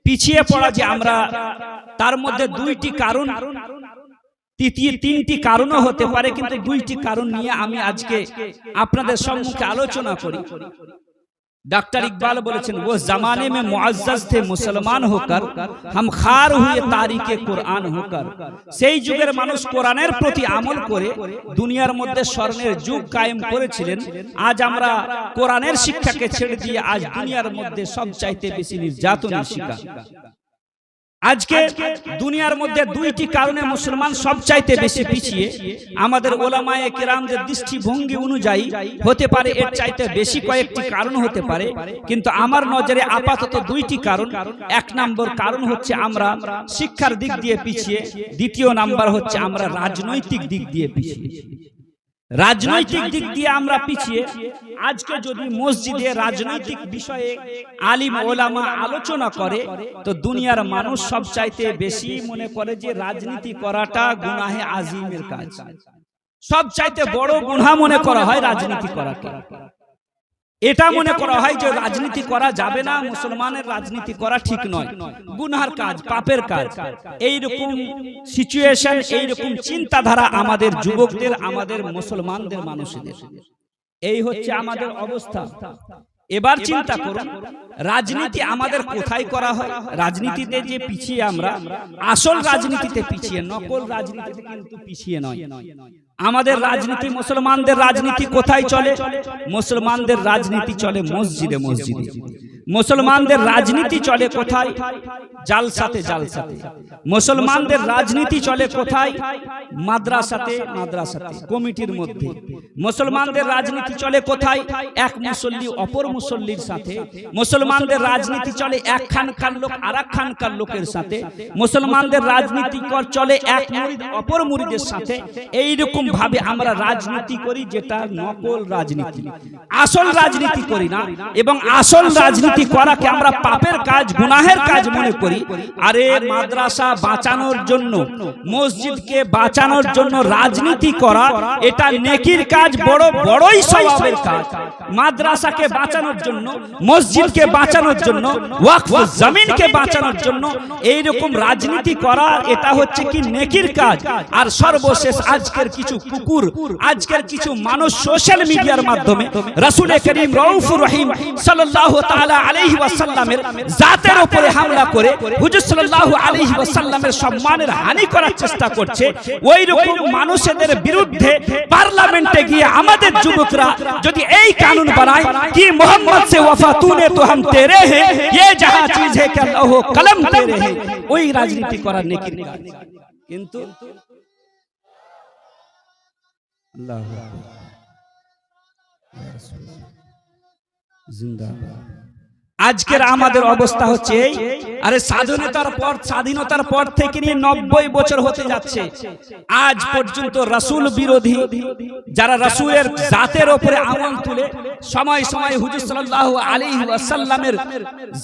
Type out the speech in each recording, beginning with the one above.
পিছিয়ে পড়া যে আমরা, তার মধ্যে দুইটি কারণ, তৃতীয় তিনটি কারণও হতে পারে, কিন্তু দুইটি কারণ নিয়ে আমি আজকে আপনাদের সম্মুখে আলোচনা করি। डॉक्टर इकबाल बोलेছেন, वो जमाने में मुअज्जज थे मुसलमान होकर, हम खार हुए तारीके कुरान होकर। সেই যুগের মানুষ কোরআনের প্রতি আমল করে দুনিয়ার মধ্যে স্বর্ণের যুগ কায়েম করেছিলেন। আজ আমরা কোরআনের শিক্ষাকে ছেড়ে দিয়ে আজ দুনিয়ার মধ্যে সবচাইতে বেশি নির্যাতনের শিকার। আজকে দুনিয়ার মধ্যে দুইটি কারণে মুসলমান সবচাইতে বেশি পিছিয়ে। আমাদের ওলামায়ে কেরামদের দৃষ্টিভঙ্গি অনুযায়ী হতে পারে এর চাইতে বেশি কয়েকটি কারণ হতে পারে, কিন্তু আমার নজরে আপাতত দুইটি কারণ। এক নম্বর কারণ হচ্ছে আমরা শিক্ষার দিক দিয়ে পিছিয়ে, দ্বিতীয় নাম্বার হচ্ছে আমরা রাজনৈতিক দিক দিয়ে পিছিয়ে। রাজনৈতিক দিক দিয়ে আমরা পিছিয়ে। আজকে যদি মসজিদে রাজনৈতিক বিষয়ে আলিম ওলামা আলোচনা করে তো দুনিয়ার মানুষ সবচাইতে বেশি মনে করে যে রাজনীতি করাটা গুনাহে আজিমের কাজ। সবচাইতে বড় গুনাহ মনে করা হয় রাজনীতি করাকে। এটা মনে করা হয় যে রাজনীতি করা যাবে না, মুসলমানের রাজনীতি করা ঠিক নয়, গুনাহের কাজ, পাপের কাজ। এইরকম সিচুয়েশন, এইরকম চিন্তাধারা আমাদের যুবকদের, আমাদের মুসলমানদের মানুষদের, এই হচ্ছে আমাদের অবস্থা। এবার চিন্তা করুন, রাজনীতি আমাদের কোথায় করা হয়? রাজনীতিতে যে পিছিয়ে আমরা, আসল রাজনীতিতে পিছিয়ে, নকল রাজনীতিতে কিন্তু পিছিয়ে নয়। আমাদের রাজনীতি, মুসলমানদের রাজনীতি কোথায় চলে? মুসলমানদের রাজনীতি চলে মসজিদে মসজিদে। মুসলমানদের রাজনীতি চলে কোথায়? জালসাতে জালসাতে। মুসলমানদের রাজনীতি চলে কোথায়? মাদ্রাসাতে মাদ্রাসাতে, কমিটির মধ্যে। মুসলমানদের রাজনীতি চলে কোথায়? এক মুসল্লি অপর মুসল্লির সাথে। মুসলমানদের রাজনীতি চলে এক খানকার লোক আর এক খানকার লোকের সাথে। মুসলমানদের রাজনীতি চলে এক মুরিদ অপর মুরিদের সাথে। এইরকম ভাবে আমরা রাজনীতি করি, যেটা নকল রাজনীতি, আসল রাজনীতি করি না। এবং আসল রাজনীতি করাকে আমরা পাপের কাজ, গুনাহের কাজ মনে করি। আরে মাদ্রাসা বাঁচানোর জন্য, মসজিদকে বাঁচানোর জন্য রাজনীতি করা এটা নেকির কাজ, বড় বড়ই সওয়াবের কাজ। মাদ্রাসাকে বাঁচানোর জন্য, মসজিদকে বাঁচানোর জন্য, ওয়াকফ জমিনকে বাঁচানোর জন্য এইরকম রাজনীতি করা এটা হচ্ছে কি নেকির কাজ। আর সর্বশেষ আজকের কিছু কুকুর, আজকের কিছু মানুষ সোশ্যাল মিডিয়ার মাধ্যমে রাসূল করিম রউফুর রহিম সাল্লাল্লাহু তাআলা আলাইহি ওয়াসাল্লামের জাতের উপরে হামলা করে হুজুর সাল্লাল্লাহু আলাইহি ওয়াসাল্লামের সম্মানের হানি করার চেষ্টা করছে। ওই রকম মানুষদের বিরুদ্ধে পার্লামেন্টে গিয়ে আমাদের যুবকরা যদি এই কানুন বানায় कि मोहम्मद से वफा तूने तो हम तेरे हैं, ये जहां चीज है कि अल्लाह कलम तेरे हैं, ওই রাজনীতি করার নেকির কাজ। কিন্তু আল্লাহু আকবার, জিন্দাবাদ। আজকের আমাদের অবস্থা হচ্ছে এই। আরে স্বাধীনতার পর থেকে নিয়ে 90 বছর হতে যাচ্ছে, আজ পর্যন্ত রাসূল বিরোধী যারা রাসূলের জাতের উপরে আমল তুলে, সময় সময় হুজুর সাল্লাল্লাহু আলাইহি ওয়াসাল্লামের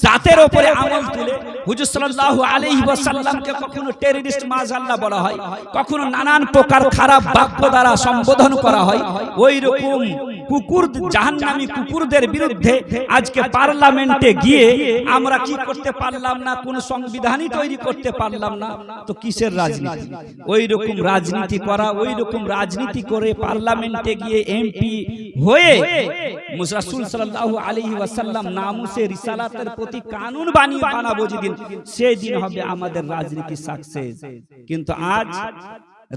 জাতের উপরে আমল তুলে, হুজুর সাল্লাল্লাহু আলাইহি ওয়াসাল্লামকে কখনো টেররিস্ট মাযআল্লাহ বলা হয়, কখনো নানান প্রকার খারাপ বাক্য দ্বারা সম্বোধন করা হয়। ওই রকম কুকুর, জাহান্নামী কুকুরদের বিরুদ্ধে আজকে পার্লামেন্টে গিয়ে আমরা কি করতে পারলাম না? কোন সংবিধানই তৈরি করতে পারলাম না, তো কিসের রাজনীতি? ওই রকম রাজনীতি করা, ওই রকম রাজনীতি করে পার্লামেন্টে গিয়ে এমপি হয়ে রাসূল সাল্লাল্লাহু আলাইহি ওয়াসাল্লাম নামুসে রিসালাতের প্রতি কানুন বানাবো যেদিন, সেই দিন হবে আমাদের রাজনীতি সাকসেস। কিন্তু আজ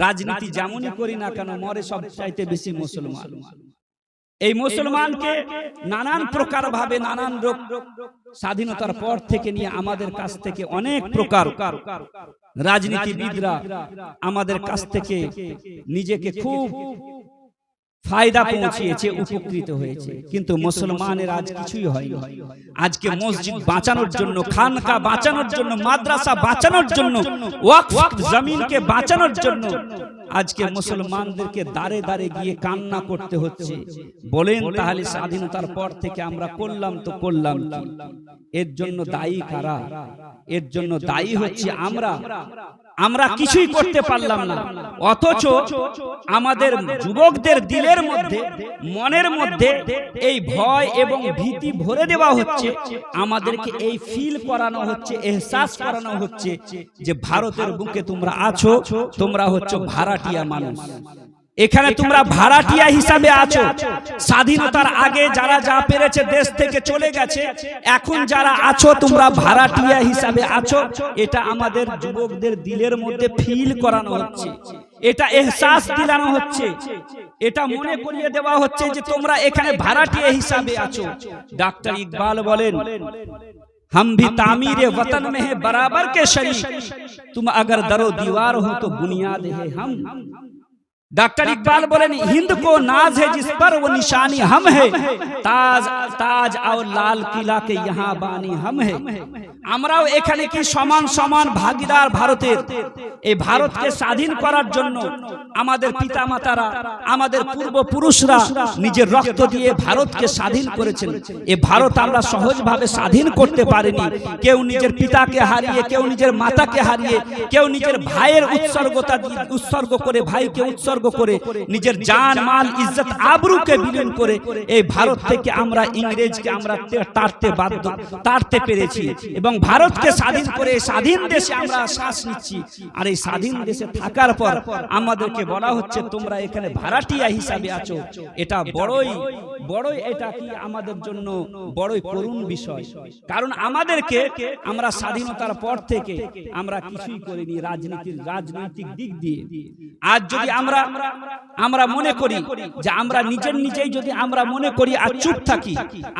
রাজনীতি যেমনই করি না কেন, মরে সবচাইতে বেশি মুসলমান। এই মুসলমানকে নানান প্রকার ভাবে, নানান রোগ, স্বাধীনতার পর থেকে নিয়ে আমাদের কাছ থেকে অনেক প্রকার রাজনীতিবিদরা আমাদের কাছ থেকে নিজেকে খুব ফায়দা পৌঁছিয়েছে, উপকৃত হয়েছে। কিন্তু মুসলমানের আজ কিছুই হয়নি। আজকে মসজিদ বাঁচানোর জন্য, খানকা বাঁচানোর জন্য, মাদ্রাসা বাঁচানোর জন্য, ওয়াকফ জমিনকে বাঁচানোর জন্য আজকে মুসলমানদেরকে দাঁড়ে দাঁড়ে গিয়ে কান্না করতে হচ্ছে। বলেন তাহলে স্বাধীনতার পর থেকে আমরা করলাম তো করলাম কি? এর জন্য দায়ী কারা? এর জন্য দায়ী হচ্ছে আমরা। আমরা কিছুই করতে পারলাম না, অথচ আমাদের যুবকদের দিলের মধ্যে, মনের মধ্যে এই ভয় এবং ভীতি ভরে দেওয়া হচ্ছে। আমাদেরকে এই ফিল করানো হচ্ছে, এহসাস করানো হচ্ছে যে ভারতের বুকে তোমরা আছো, তোমরা হচ্ছে ভাড়াটিয়া মানুষ। এখানে তোমরা ভাড়াটিয়া হিসাবে আছো। স্বাধীনতার আগে যারা যা পেরেছে দেশ থেকে চলে গেছে, এখন যারা আছো তোমরা ভাড়াটিয়া হিসাবে আছো। এটা আমাদের যুবকদের দিলের মধ্যে ফিল করানো হচ্ছে, এটা এহসাস দিলানো হচ্ছে, এটা মনে করিয়ে দেওয়া হচ্ছে যে তোমরা এখানে ভাড়াটিয়া হিসাবে আছো। ডক্টর ইকবাল বলেন, हम भी तामीर वतन में है बराबर के शरीक, तुम अगर दरो दीवार हो तो बुनियाद है हम। डॉक्टर इकबाल बोले, हिंद को नाज है जिस पर वो निशानी हम है, ताज ताज और लाल किला के यहाँ बानी हम है। আমরাও এখানে কি সমান সমান ভাগীদার ভারতের। এই ভারতকে স্বাধীন করার জন্য আমাদের পিতামাতারা, আমাদের পূর্বপুরুষরা নিজের রক্ত দিয়ে ভারতকে স্বাধীন করেছেন। এই ভারত আমরা সহজভাবে স্বাধীন করতে পারিনি। কেউ নিজের পিতাকে হারিয়ে, কেউ নিজের মাতাকে হারিয়ে, কেউ নিজের ভাইয়ের উৎসর্গ করে, ভাইকে উৎসর্গ করে, নিজের জান মাল ইজ্জত আবরুকে বিলীন করে এই ভারত থেকে আমরা ইংরেজকে আমরা তাড়তে পেরেছি এবং ভারতকে স্বাধীন করে স্বাধীন দেশে আমরা শ্বাস নিচ্ছি। আর এই স্বাধীন দেশে থাকার পর আমাদেরকে বলা হচ্ছে তোমরা এখানে ভাড়াটিয়া হিসাবে আছো। এটা বড়ই এটা কি আমাদের জন্য বড়ই করুণ বিষয়। কারণ আমাদেরকে আমরা স্বাধীনতার পর থেকে আমরা কিছুই করিনি রাজনৈতিক দিক দিয়ে। আজ যদি আমরা মনে করি যে আমরা নিজেই যদি আমরা মনে করি আর চুপ থাকি,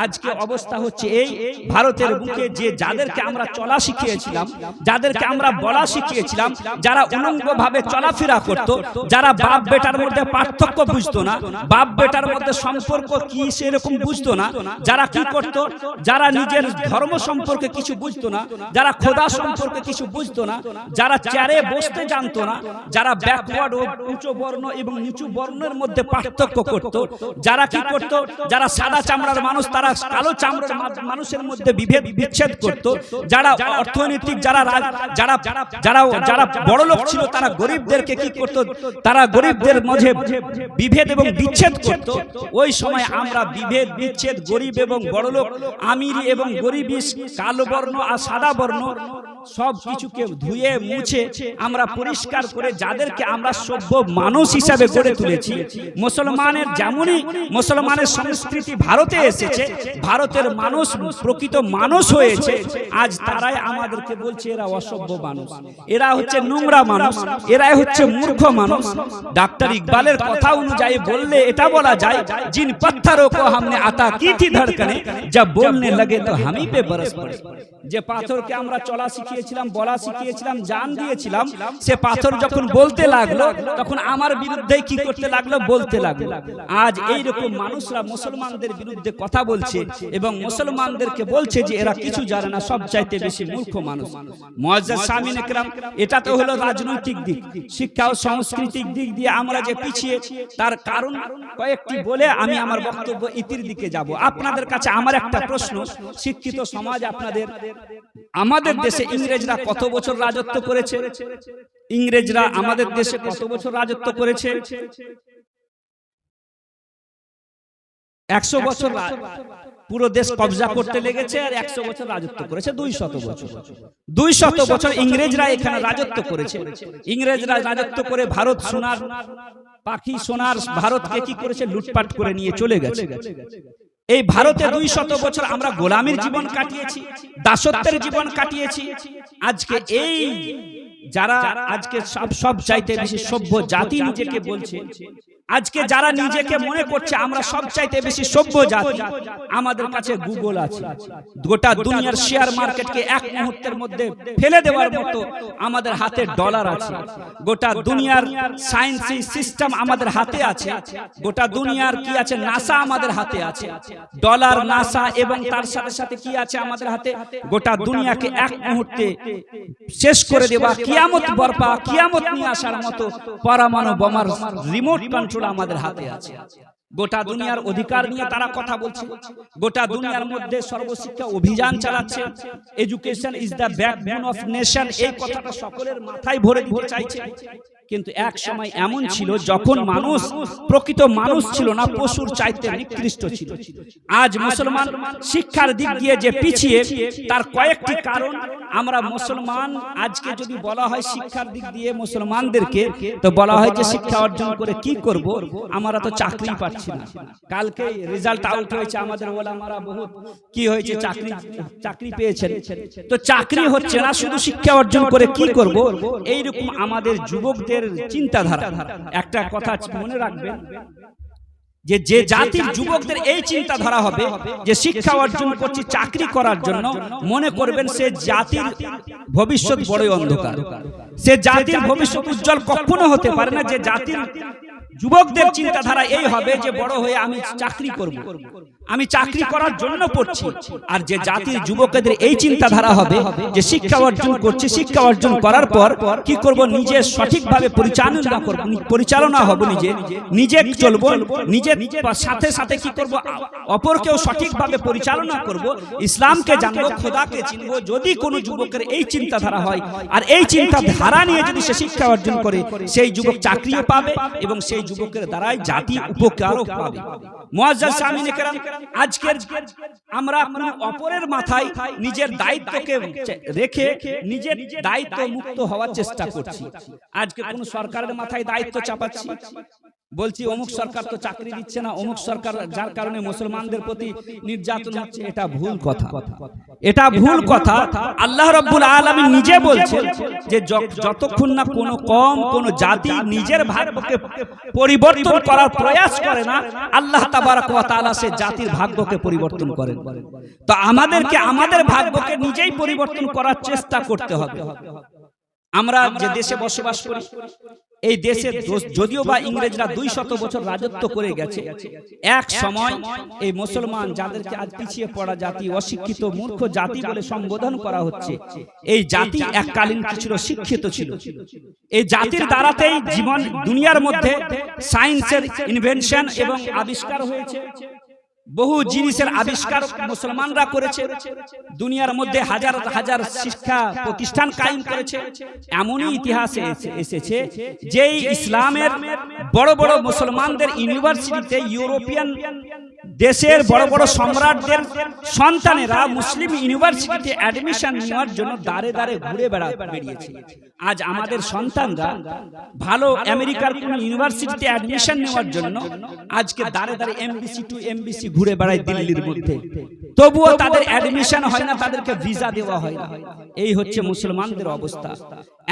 আজকে অবস্থা হচ্ছে এই ভারতের বুকে যে যাদেরকে আমরা চলা শিখিয়েছিলাম, যাদেরকে আমরা বলা শিখিয়েছিলাম, যারা উলঙ্গভাবে চলাফেরা করত, যারা বাপ বেটার মধ্যে পার্থক্য বুঝতো না, বাপ বেটার মধ্যে সম্পর্ক কি সেরকম বুঝতো না, যারা কি করত, যারা নিজের ধর্ম সম্পর্কে কিছু বুঝতো না, যারা খোদা সম্পর্কে কিছু বুঝতো না, যারা চেয়ারে বসতে জানতো না, যারা ব্যাকওয়ার্ড ও উঁচু বর্ণ এবং নিচু বর্ণের মধ্যে পার্থক্য করত, যারা কি করত, যারা সাদা চামড়ার মানুষ তারা কালো চামড়ার মানুষের মধ্যে বিচ্ছেদ করত, যারা অর্থনৈতিক যারা বড় লোক ছিল তারা গরিবদেরকে কি করত, তারা গরিবদের মাঝে বিভেদ এবং বিচ্ছেদ করত। ওই সময় আমরা বিভেদ বিচ্ছেদ, গরিব এবং বড় লোক, আমির এবং গরিবী, কালো বর্ণ আর সাদা বর্ণ সব কিছুকে ধুয়ে মুছে আমরা পরিষ্কার করে যাদেরকে আমরা সভ্য মানুষ হিসাবে গড়ে তুলেছি। মুসলমানের যেমনই মুসলমানের সংস্কৃতি ভারতে এসেছে, ভারতের মানুষ প্রকৃত মানুষ হয়েছে, আজ তারাই আমাদেরকে বলছে এরা অসভ্য মানুষ, এরা হচ্ছে নোংরা মানুষ, এরাই হচ্ছে মূর্খ মানুষ। डॉक्टर इकबालेर কথা অনুযায়ী বললে এটা বলা যায়, जिन पत्थरों को हमने अता की थी धड़कने जब बोलने लगे तो हम ही पे बरस पड़े। যে পাথরকে আমরা চলা শিখিয়েছিলাম, বলা শিখিয়েছিলাম, জান দিয়েছিলাম, সে পাথর যখন বলতে লাগলো তখন আমার বিরুদ্ধে কি করতে লাগলো, বলতে লাগলো। আজ এই রকম মানুষরা মুসলমানদের বিরুদ্ধে কথা বলছে এবং মুসলমানদেরকে বলছে যে এরা কিছু জানে না, সবচাইতে বেশি মূর্খ মানুষ। মুআজ্জাজ সামিন একরাম, এটা তো হলো রাজনৈতিক দিক, শিক্ষা ও সাংস্কৃতিক দিক দিয়ে আমরা যে পিছিয়ে, তার কারণ কয়েকটি বলে আমি আমার বক্তব্য ইতির দিকে যাব। আপনাদের কাছে আমার একটা প্রশ্ন, শিক্ষিত সমাজ আপনাদের, আমাদের দেশে ইংরেজরা কত বছর রাজত্ব করেছে? ইংরেজরা আমাদের দেশে কত বছর রাজত্ব করেছে? 100 বছর পুরো দেশ কবজা করতে লেগেছে, আর 100 বছর রাজত্ব করেছে 200 বছর। 200 বছর ইংরেজরা এখানে রাজত্ব করেছে। ইংরেজরা রাজত্ব করে ভারত সোনার পাখি, সোনার ভারতকে কি করেছে, লুটপাট করে নিয়ে চলে গেছে। এই ভারতে 200 বছর আমরা গোলামীর জীবন কাটিয়েছি, দাসত্বের জীবন কাটিয়েছি। আজকে এই যারা আজকে সব চাইতে বেশি সভ্য জাতি নিজেকে বলছে, আজকে যারা নিজেকে মনে করছে আমরা সবচাইতে বেশি সভ্য জাতি, আমাদের কাছে গুগল আছে, গোটা দুনিয়ার শেয়ার মার্কেটকে এক মুহূর্তের মধ্যে ফেলে দেওয়ার মতো আমাদের হাতে ডলার আছে, গোটা দুনিয়ার সায়েন্স সিস্টেম আমাদের হাতে আছে, গোটা দুনিয়ার কি আছে, নাসা আমাদের হাতে আছে, ডলার, নাসা এবং তার সাথে সাথে কি আছে আমাদের হাতে, গোটা দুনিয়াকে এক মুহূর্তে শেষ করে দেওয়া, কিয়ামত বরপা, কিয়ামত নিয়ে আসার মতো পরমাণু বোমার রিমোট কন্ট্রোল আমাদের হাতে আছে। গোটা দুনিয়ার অধিকার নিয়ে তারা কথা বলছে, গোটা দুনিয়ার মধ্যে সর্বশিক্ষা অভিযান চালাচ্ছে, education is the backbone of nation, এই কথাটা সকলের মাথায় ভরে দিতে চাইছে। কিন্তু এক সময় এমন ছিল যখন মানুষ প্রকৃত মানুষ ছিল না, পশুর চাইতে নিকৃষ্ট ছিল। আজ মুসলমান শিক্ষার দিক দিয়ে যে পিছিয়ে, তার কয়েকটি কারণ। আমরা মুসলমান আজকে যদি বলা হয় শিক্ষার দিক দিয়ে মুসলমানদেরকে, তো বলা হয় যে শিক্ষা অর্জন করে কি করব, আমরা তো চাকরি পাচ্ছি না। কালকে রেজাল্ট আউট হয়েছে, আমাদের ওলামারা বহুত কি হয়েছে, চাকরি পেয়েছেন, তো চাকরি হচ্ছে না, শুধু শিক্ষা অর্জন করে কি করব, এইরকম আমাদের যুবকদের চিন্তাধারা। একটা কথা মনে রাখবেন, যে জাতির যুবকদের এই চিন্তাধারা হবে যে শিক্ষা অর্জন করছি চাকরি করার জন্য, মনে করবেন সে জাতির ভবিষ্যৎ বড়ই অন্ধকার, সে জাতির ভবিষ্যৎ উজ্জ্বল কখনো হতে পারে না। যে জাতির যুবকদের চিন্তাধারা এই হবে যে বড় হয়ে আমি চাকরি করব, আমি চাকরি করার জন্য পড়ছি। আর যে জাতির যুবকদের এই চিন্তাধারা হবে যে শিক্ষা অর্জন করছি, শিক্ষা অর্জন করার পর কি করব, নিজে সঠিকভাবে পরিচালনা হব, নিজে চলব, নিজের সাথে সাথে কি করব, অপরকেও সঠিকভাবে পরিচালনা করব, ইসলামকে জানবো, খোদাকে চিনবো। যদি কোনো যুবকের এই চিন্তাধারা হয় আর এই চিন্তাধারা নিয়ে যদি সে শিক্ষা অর্জন করে, সেই যুবক চাকরিও পাবে এবং সেই যুবকের দ্বারাই জাতি উপকারও পাবে। মুআজ্জাজ সামিনে কেরাম, আজকের আমরা অপরের মাথায় নিজের দায়িত্বকে রেখে নিজের দায়িত্ব মুক্ত হওয়ার চেষ্টা করছি। আজকে কোন সরকারের মাথায় দায়িত্ব চাপাচ্ছি, বলছি অমুক সরকার তো চাকরি দিচ্ছে না, অমুক সরকার, যার কারণে মুসলমানদের প্রতি নির্যাতন হচ্ছে। এটা ভুল কথা, এটা ভুল কথা। আল্লাহ রাব্বুল আলামিন নিজে বলছেন যে যতক্ষণ না কোনো কম, কোনো জাতি নিজের ভাগ্যকে পরিবর্তন করার প্রয়াস করে না, আল্লাহ তাবারক ওয়া তাআলা সে জাতির ভাগ্যকে পরিবর্তন করেন। তো আমাদেরকে আমাদের ভাগ্যকে নিজেই পরিবর্তন করার চেষ্টা করতে হবে। আমরা যে দেশে বসবাস করি, এই দেশে যদিও বা ইংরেজরা 200 বছর রাজত্ব করে গেছে, এক সময় এই মুসলমান, যাদেরকে আজ পিছিয়ে পড়া জাতি, অশিক্ষিত মূর্খ জাতি বলে সম্বোধন করা হচ্ছে, এই জাতি এককালীন ছিল শিক্ষিত ছিল। এই জাতির দ্বারাতেই জীবন দুনিয়ার মধ্যে সায়েন্সের ইনভেনশন এবং আবিষ্কার হয়েছে, বহু জিনিসের আবিষ্কার মুসলমানরা করেছে, দুনিয়ার মধ্যে হাজার হাজার শিক্ষা প্রতিষ্ঠান কায়েম করেছে। এমনই ইতিহাসে এসেছে যে ইসলামের বড় বড় মুসলমানদের ইউনিভার্সিটিতে, ইউরোপিয়ান দেশের বড় বড় সম্রাটদের সন্তানেরা মুসলিম ইউনিভার্সিটিতে অ্যাডমিশন নেওয়ার জন্য দাঁড়ে দাঁড়ে ঘুরে বেরিয়েছে। আজ আমাদের সন্তানরা ভালো আমেরিকার কোন ইউনিভার্সিটিতে অ্যাডমিশন নেওয়ার জন্য আজকে দাঁড়ে দাঁড়ে এমবিসি টু এমবিসি ঘুরে বেড়ায় দিল্লির মধ্যে, তবুও তাদের অ্যাডমিশন হয় না, তাদেরকে ভিসা দেওয়া হয় না। এই হচ্ছে মুসলমানদের অবস্থা।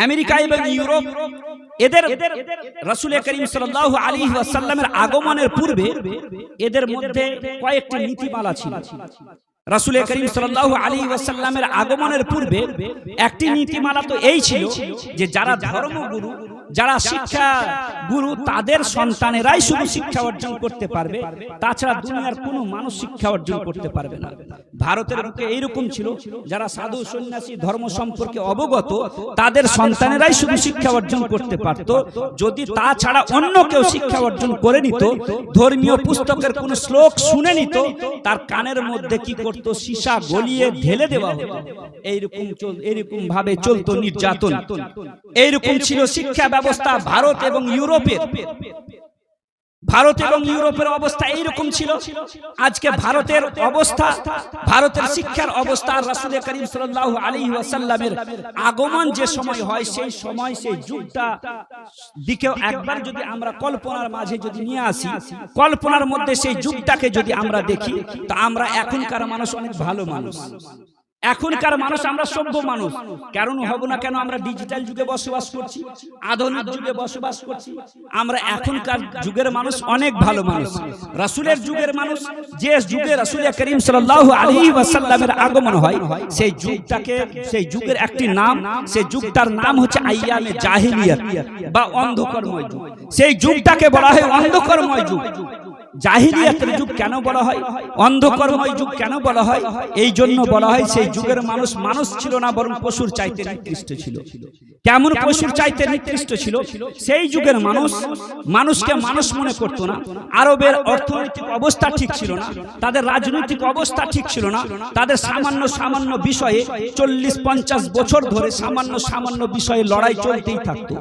আমেরিকা এবং ইউরোপ, এদের রাসূল করিম সাল্লাল্লাহু আলাইহি ওয়াসাল্লামের আগমনের পূর্বে এদের মধ্যে কয়েকটি নীতিমালা ছিল। রাসূল করিম সাল্লাল্লাহু আলাইহি ওয়াসাল্লামের আগমনের পূর্বে একটি নীতিমালা তো এই ছিল যে যারা ধর্মগুরু, যারা শিক্ষা গুরু, তাদের সন্তানেরাই শুধু শিক্ষা অর্জন করতে পারবে, তাছাড়া দুনিয়ার কোনো মানুষ শিক্ষা অর্জন করতে পারবে না। ভারতের বুকে এইরকম ছিল, যারা সাধু সন্ন্যাসী ধর্ম সম্পর্কে অবগত, তাদের সন্তানেরাই শুধু শিক্ষা অর্জন করতে পারত। যদি তাছাড়া অন্য কেউ শিক্ষা অর্জন করে নিত, ধর্মীয় পুস্তকের কোন শ্লোক শুনে নিত, তার কানের মধ্যে কি করত, সীসা গলিয়ে ঢেলে দেওয়া হতো। এইরকম ভাবে চলতো নির্যাতন। এইরকম ছিল শিক্ষা ব্যবস্থা ভারত এবং ইউরোপের। ভারত এবং ইউরোপের অবস্থা এইরকম ছিল। আজকে ভারতের অবস্থা, ভারতের শিক্ষার অবস্থা, রাসূল করিম সাল্লাল্লাহু আলাইহি ওয়াসাল্লামের আগমন যে সময় হয়, সেই সময় সেই যুগটা দিকেও একবার যদি আমরা কল্পনার মাঝে যদি নিয়ে আসি, কল্পনার মধ্যে সেই যুগটাকে যদি আমরা দেখি, তো আমরা এখনকার মানুষ অনেক ভালো মানুষ। এখনকার মানুষ আমরা সভ্য মানুষ। কারণ হব না কেন, আমরা ডিজিটাল যুগে বসবাস করছি, আধুনিক যুগে বসবাস করছি। আমরা এখনকার যুগের মানুষ অনেক ভালো মানুষ। রাসূলের যুগের মানুষ, যে যুগে রাসূল করিম সাল্লাল্লাহু আলাইহি ওয়াসাল্লামের আগমন হয়, সেই যুগটাকে, সেই যুগের একটি নাম, সেই যুগটার নাম হচ্ছে আইয়ামে জাহিলিয়াত বা অন্ধকারময় যুগ। সেই যুগটাকে বলা হয় অন্ধকারময় যুগ। জাহিলিয়াতের যুগ কেন বলা হয়, অন্ধকর্মময় যুগ কেন বলা হয়? এই জন্য বলা হয় সেই যুগের মানুষ মানুষ ছিল না, বরং পশুর চাইতে নিকৃষ্ট ছিল। কেমন পশুর চাইতে নিকৃষ্ট ছিল? সেই যুগের মানুষ মানুষকে মানুষ মনে করতো না। আরবের অর্থনৈতিক অবস্থা ঠিক ছিল না, তাদের রাজনৈতিক অবস্থা ঠিক ছিল না, তাদের সামান্য সামান্য বিষয়ে 40-50 বছর ধরে সামান্য বিষয়ে লড়াই চলতেই থাকতো।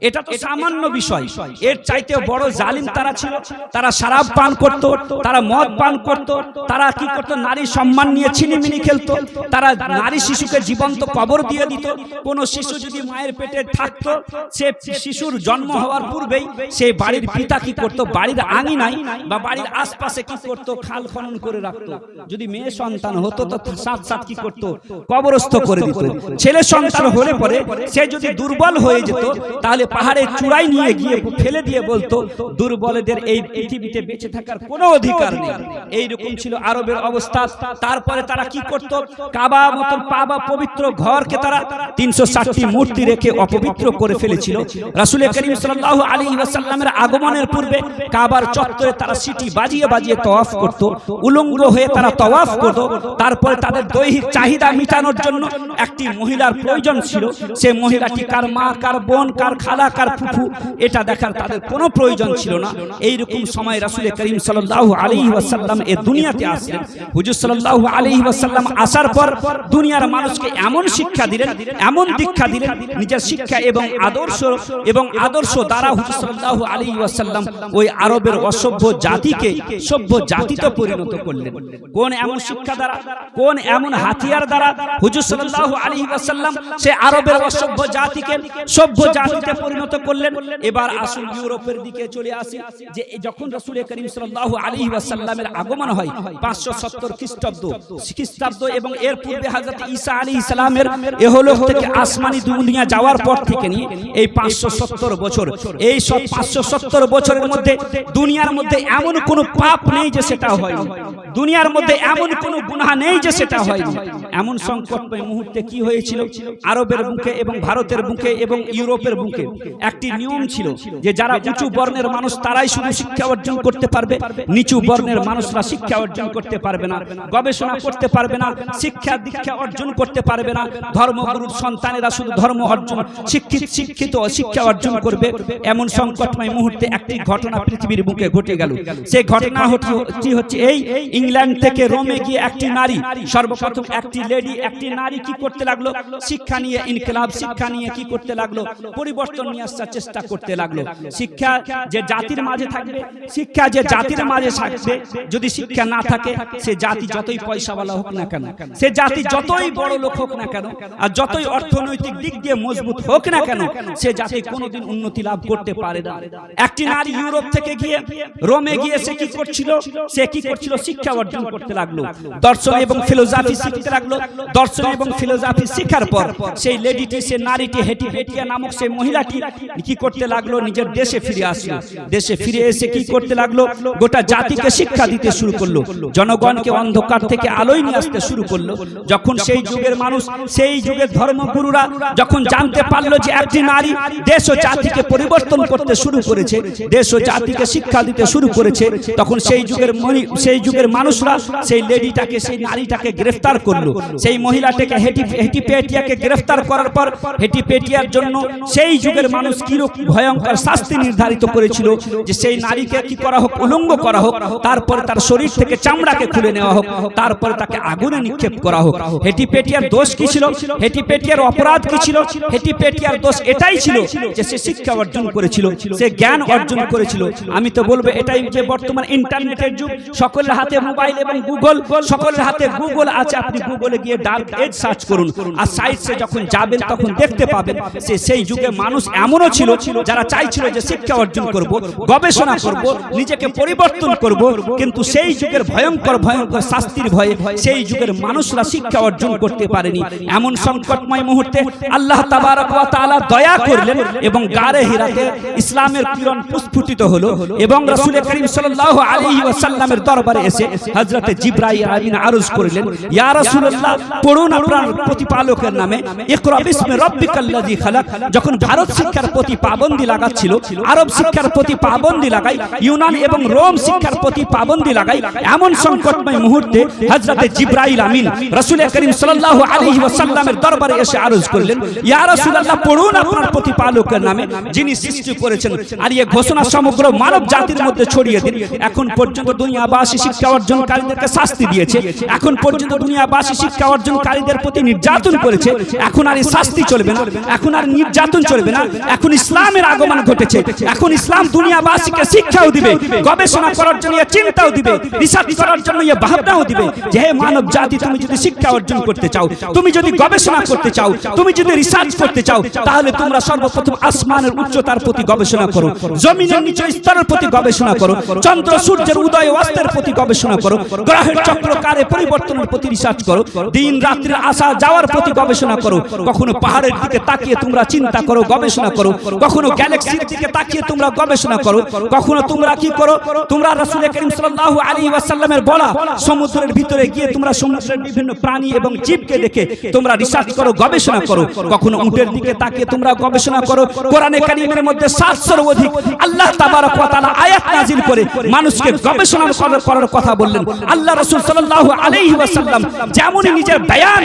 এটা তো সামান্য বিষয়, এর চাইতে বড় জালিম তারা ছিল। তারা শরাব পান করত, তারা মদ পান করত, তারা কি করত? নারী সম্মান নিয়ে ছিনিমিনি খেলতো, তারা নারী শিশুকে জীবন্ত কবর দিয়ে দিত। কোন শিশু যদি মায়ের পেটে থাকতো, সে শিশুর জন্ম হওয়ার পূর্বেই সেই বাড়ির পিতা কি করত? বাড়ির আঙিনায় বা বাড়ির আশপাশে কি করত? খাল খনন করে রাখতো। যদি মেয়ে সন্তান হতো তো সাথ কি করত? কবরস্থ করে দিত। ছেলে সন্তান হলে পরে সে যদি দুর্বল হয়ে যেত, তাহলে পাহাড়ের চূড়ায় নিয়ে গিয়ে ফেলে দিয়ে বলতো, দুর্বলদের এই পৃথিবীতে বেঁচে থাকার কোনো অধিকার নেই। এইরকম ছিল আরবের অবস্থা। তারপরে তারা কি করত? কাবা মতো পাবা পবিত্র ঘরকে তারা 360টি মূর্তি রেখে অপবিত্র করে ফেলেছিল। রাসূল করিম সাল্লাল্লাহু আলাইহি ওয়াসাল্লামের আগমনের পূর্বে কাবার চত্বরে তারা সিটি বাজিয়ে বাজিয়ে তওয়াফ করত, উলঙ্গ হয়ে তারা তওয়াফ করত। তারপরে তাদের দৈহিক চাহিদা মেটানোর জন্য একটি মহিলার প্রয়োজন ছিল। সেই মহিলাটি কার মা, কার বোন, কার খালা, কার ফুফু, এটা দেখার তাদের কোনো প্রয়োজন ছিল না। এইরকম সময় রাসূল করিম সাল্লাল্লাহু আলাইহি ওয়াসাল্লাম এই দুনিয়াতে আসলেন। হুজুর সাল্লাল্লাহু আলাইহি ওয়াসাল্লাম আসার পর দুনিয়ার মানুষকে এমন শিক্ষা দিলেন, এমন দীক্ষা দিলেন, নিজের শিক্ষা এবং আদর্শ দ্বারা হুজুর সাল্লাল্লাহু আলাইহি ওয়াসাল্লাম ওই আরবের অসভ্য জাতিকে সভ্য জাতিতে পরিণত করলেন। কোন এমন শিক্ষা দ্বারা, কোন এমন হাতিয়ার দ্বারা হুজুর সাল্লাল্লাহু আলাইহি ওয়াসাল্লাম সে আরবের অসভ্য জাতিকে সভ্য জাতিতে পরিণত করলেন। এবার আসুন ইউরোপের দিকে চলে আসি, যে যখন রাসূল করিম সাল্লাল্লাহু আলাইহি ওয়াসাল্লামের আগমন হয় 570 খ্রিস্টাব্দ এবং এর পূর্বে হযরত ঈসা আলাইহিস সালামের ইহলোক থেকে আসমানি দুনিয়া যাওয়ার পর থেকে নিয়ে এই 570 বছর, এই সব 570 বছরের মধ্যে দুনিয়ার মধ্যে এমন কোনো পাপ নেই যে সেটা হয়নি, দুনিয়ার মধ্যে এমন কোনো গুনাহ নেই যে সেটা হয়নি। এমন সংকটময় মুহূর্তে কি হয়েছিল? আরবের বুকে এবং ভারতের বুকে এবং ইউরোপের বুকে একটি নিয়ম ছিল যে যারা উঁচু বর্ণের মানুষ তারাই শুধু শিক্ষা অর্জন করতে পারবে, নিচু বর্ণের মানুষরা শিক্ষা অর্জন করতে পারবে না, গবেষণা করতে পারবে না, শিক্ষা দীক্ষা অর্জন করতে পারবে না। ধর্মগুরুর সন্তানেরা শুধু ধর্ম অর্জন, শিক্ষিত শিক্ষা অর্জন করবে। এমন সংকটময় মুহূর্তে একটি ঘটনা পৃথিবীর বুকে ঘটে গেল। সেই ঘটনা হচ্ছে এই, ইংল্যান্ড থেকে রোমে গিয়ে একটি নারী, সর্বপ্রথম একটি লেডি, একটি নারী কি করতে লাগলো? শিক্ষা নিয়ে ইনকিলাব, শিক্ষা নিয়ে কি করতে লাগলো? পরিবর্তন নিয়ে আসার চেষ্টা করতে লাগলো। শিক্ষা যে জাতির মাঝে থাকবে, শিক্ষা যে জাতির মাঝে থাকবে, যদি শিক্ষা না থাকে সে জাতি যতই পয়সাওয়ালা হোক না কেন, সে জাতি যতই বড় লোক হোক না কেন, আর যতই অর্থনৈতিক দিক দিয়ে মজবুত হোক না কেন, সে জাতি কোনোদিন উন্নতি লাভ করতে পারে না। একটি নারী ইউরোপ থেকে গিয়ে রোমে গিয়ে সে কি করছিল? শিক্ষা অর্জন করতে লাগলো, দর্শন এবং ফিলোসফি শিখতে লাগলো। দর্শন এবং ফিলোসফি শেখার পর সেই লেডিটি, সে নারীটি, হেটিয়া নামক সেই মহিলাটি কি করতে লাগলো? নিজের দেশে ফিরে আসলো। দেশে ফিরে এসে কি করতে লাগলো? গোটা জাতিকে শিক্ষা দিতে শুরু করলো, জনগণকে অন্ধকার থেকে আলোয় নিয়ে আসতে শুরু করলো। যখন সেই যুগের মানুষ, সেই যুগের ধর্মগুরুরা যখন জানতে পারলো যে একটি নারী দেশ ও জাতিকে পরিবর্তন করতে শুরু করেছে, দেশ ও জাতিকে শিক্ষা দিতে শুরু করেছে, তখন সেই যুগের মানুষরা সেই লেডিটাকে, সেই নারীটাকে গ্রেফতার করলো। সেই মহিলাটাকে হেটিপেটিয়াকে গ্রেফতার করার পর হেটিপেটিয়ার জন্য সেই যুগের মানুষ কিরকম ভয়ঙ্কর শাস্তি নির্ধারিত করেছিল যে সেই নারীকে কি করা হোক? উলঙ্গ করা হোক, তারপরে তার শরীর থেকে চামড়াকে খুলে নেওয়া হোক, তারপরে তাকে আগুনে নিক্ষেপ করা হোক। হেটিপেটিয়ার দোষ কি ছিল? হেটিপেটিয়ার অপরাধ কি ছিল? হেটিপেটিয়ার দোষ এটাই ছিল যে সে শিক্ষা অর্জন করেছিল, সে জ্ঞান অর্জন করেছিল। আমি তো বলবো এটাই যে বর্তমান ইন্টারনেটের যুগ, সকলের হাতে মোবাইল এবং গুগল, সকলের হাতে গুগল আছে। আপনি গুগলে গিয়ে ডার্ক এজ সার্চ করুন, আর সাইটে যখন যাবেন তখন দেখতে পাবেন সেই যুগে মানুষ এমনও ছিল যারা চাইছিল যে শিক্ষা অর্জন করব, গবেষণা করব, নিজেকে পরিবর্তন করব, কিন্তু সেই যুগের ভয়ঙ্কর শাস্তির ভয়ে সেই যুগের মানুষরা শিক্ষা অর্জন করতে পারেনি। এমন সংকটময় মুহূর্তে আল্লাহ তাবারক ওয়া তাআলা দয়া করলেন এবং গারে হিরাতে ইসলামের কিরণ প্রস্ফুটিত হলো এবং রাসূল করিম সাল্লাল্লাহু আলাইহি ওয়াসাল্লামের দরবারে এসে হযরতে জিবরাইল আমিন আরজ করলেন, ইয়া রাসূলুল্লাহ, পড়ুন আপনার প্রতিপালকের নামে, ইকরা বিসমি রাব্বিকাল্লাযী খালাক। যখন ভারত শিক্ষার প্রতি পাবন্দি লাগাচ্ছিল, আরব শিক্ষার প্রতি পাবন্দি লাগাই, ইউনান এবং রোম শিক্ষার প্রতি পাবন্দি লাগাই, এমন সংকটময় মুহূর্তে হযরতে জিবরাইল আমিন রাসূল করিম সাল্লাল্লাহু আলাইহি ওয়াসাল্লামের দরবারে এসে আরজ করলেন, ইয়া রাসূলুল্লাহ, পড়ুন আপনার প্রতিপালকের নামে যিনি সৃষ্টি করেছেন, আর এই ঘোষণা সমগ্র মানব জাতির মধ্যে ছড়িয়ে দিন। এখন পর্যন্ত দুনিয়াবাসী শিক্ষা অর্জনকারীদেরকে শাস্তি দিয়েছে, এখন পর্যন্ত দুনিয়াবাসী শিক্ষা অর্জনকারীদের প্রতি নির্যাতন করেছে, এখন আর এই শাস্তি চলবে না, এখন আর নির্যাতন চলবে না, এখন ইসলামের আগমন ঘটেছে, এখন ইসলাম দুনিয়াবাসীকে শিক্ষাও দিবে, গবেষণা করার জন্য চিন্তাও দিবে, রিসার্চ করার জন্য ভাবনাও দিবে যে হে মানব জাতি, তুমি যদি শিক্ষা অর্জন করতে চাও, তুমি যদি গবেষণা করতে চাও, তুমি যদি রিসার্চ করতে চাও, তাহলে তোমরা সর্বপ্রথম আসমানের উচ্চতার প্রতি গবেষণা করো, জমিনের নিচে স্তরের প্রতি গবেষণা করো, চন্দ্র সূর্যের উদয় ও অস্তের প্রতি গবেষণা করো, গ্রহের চক্রকারে পরিবর্তনের প্রতি রিসার্চ করো, দিন রাত্রির আসা যাওয়ার প্রতি গবেষণা করো, কখনো পাহাড়ের দিকে তাকিয়ে তোমরা চিন্তা করো, গবেষণা করো, কখনো গ্যালাক্সির দিকে তাকিয়ে তোমরা গবেষণা করো, কখনো তোমরা কি করো, তোমরা রাসূল করিম সাল্লাল্লাহু আলাইহি ওয়াসাল্লামের বলা সমুদ্রের ভিতরে গিয়ে তোমরা সমুদ্রের বিভিন্ন প্রাণী এবং জীবকে দেখে তোমরা রিসার্চ করো, গবেষণা করো, কখনো উটের দিকে তাকিয়ে তোমরা গবেষণা করো। কোরআনে কারীমের মধ্যে 700 অধিক আল্লাহ তাবারক ওয়া তাআলা আয়াত নাযিল করে মানুষকে গবেষণা করার কথা বললেন। আল্লাহ রাসূল সাল্লাল্লাহু আলাইহি ওয়াসাল্লাম যেমন নিজের বয়ান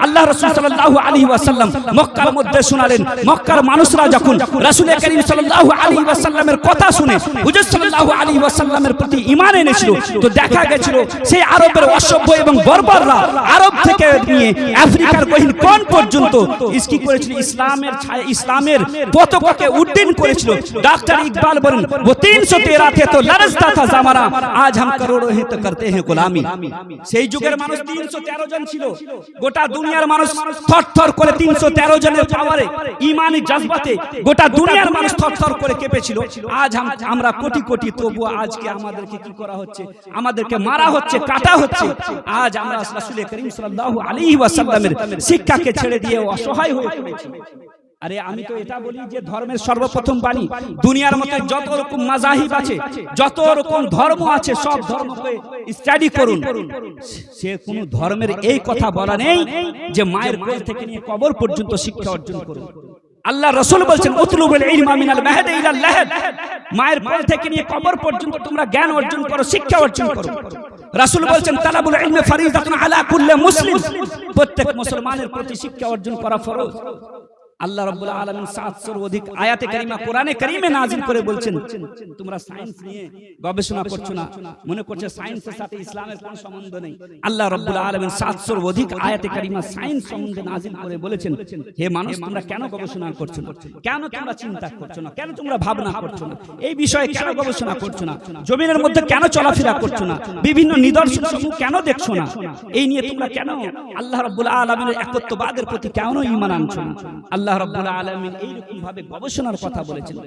আল্লাহ রাসূল সাল্লাল্লাহু আলাইহি ওয়াসাল্লাম মক্কার মধ্যে শোনালেন, মক্কার মানুষরা যখন রাসূল করিম সাল্লাল্লাহু আলাইহি ওয়াসাল্লামের কথা শুনে হুজুর সাল্লাল্লাহু আলাইহি ওয়াসাল্লামের প্রতি ঈমান এনেছিল, তো দেখা গেছিল সেই আরবের অসভ্য এবং বর্বররা আরব থেকে নিয়ে আফ্রিকার গহীন কোণ পর্যন্ত কি করেছিল, ইসলামের পতাকাকে উড্ডীন করেছিল। ডক্টর ইকবাল বলেন, वो 313 थे तो लरजता था जमाना, आज हम करोड़ों हैं तो करते हैं गुलामी। সেই যুগের মানুষ 313 জন ছিল, গোটা দুনিয়ার মানুষ থরথর করে 313 জনের পাওয়ারে ঈমানি জজবাতে গোটা দুনিয়ার মানুষ থরথর করে কেঁপেছিল। আজ আমরা কোটি কোটি, তবুও আজকে আমাদেরকে কি করা হচ্ছে, আমাদেরকে মারা হচ্ছে, কাটা হচ্ছে। আজ আমরা রাসূল করিম সাল্লাল্লাহু আলাইহি ওয়াসাল্লামের শিক্ষাকে ছেড়ে দিয়ে অসহায় হয়ে পড়েছি। আরে আমি তো এটা বলি যে ধর্মের সর্বপ্রথম বাণী, দুনিয়ার মধ্যে যত রকম মাযাহিব আছে, যত রকম ধর্ম আছে, সব ধর্মকে স্টাডি করুন, সে কোন ধর্মের এই কথা বলা নেই যে মায়ের কোল থেকে নিয়ে কবর পর্যন্ত শিক্ষা অর্জন করুন। আল্লাহ রাসূল বলেছেন, উতলুবুল ইলমা মিনাল মাহদি ইলাল লাহদ, মায়ের কোল থেকে নিয়ে কবর পর্যন্ত তোমরা জ্ঞান অর্জন করো, শিক্ষা অর্জন করো। রাসূল বলেছেন, তালাবুল ইলমি ফরিজাতুন আলা কুল্লি মুসলিম, প্রত্যেক মুসলমানের প্রতি শিক্ষা অর্জন করা ফরজ। আল্লাহ রাব্বুল আলামিন 700 অধিক আয়াতে কারিমা কোরআনে কারিমে নাযিল করে বলছেন, তোমরা সায়েন্স নিয়ে গবেষণা করছো না, মনে করছো সায়েন্সের সাথে ইসলামের কোনো সম্বন্ধ নেই। আল্লাহ রাব্বুল আলামিন 700 অধিক আয়াতে কারিমা সায়েন্স সম্বন্ধে নাযিল করে বলেছেন, হে মানুষ, তোমরা কেন গবেষণা করছো না, কেন তোমরা চিন্তা করছো না, কেন তোমরা ভাবনা করছো না, এই বিষয়ে কেন গবেষণা করছো না, জমিনের মধ্যে কেন চলাফেরা করছো না, বিভিন্ন নিদর্শন সমূহ কেন দেখছো না, এই নিয়ে তোমরা কেন আল্লাহ রাব্বুল আলামিনের একত্ববাদের প্রতি কেন ঈমান আনছো না। আল্লাহ রাব্বুল আলামিন এই রকম ভাবে গবেষণার কথা বলেছেন।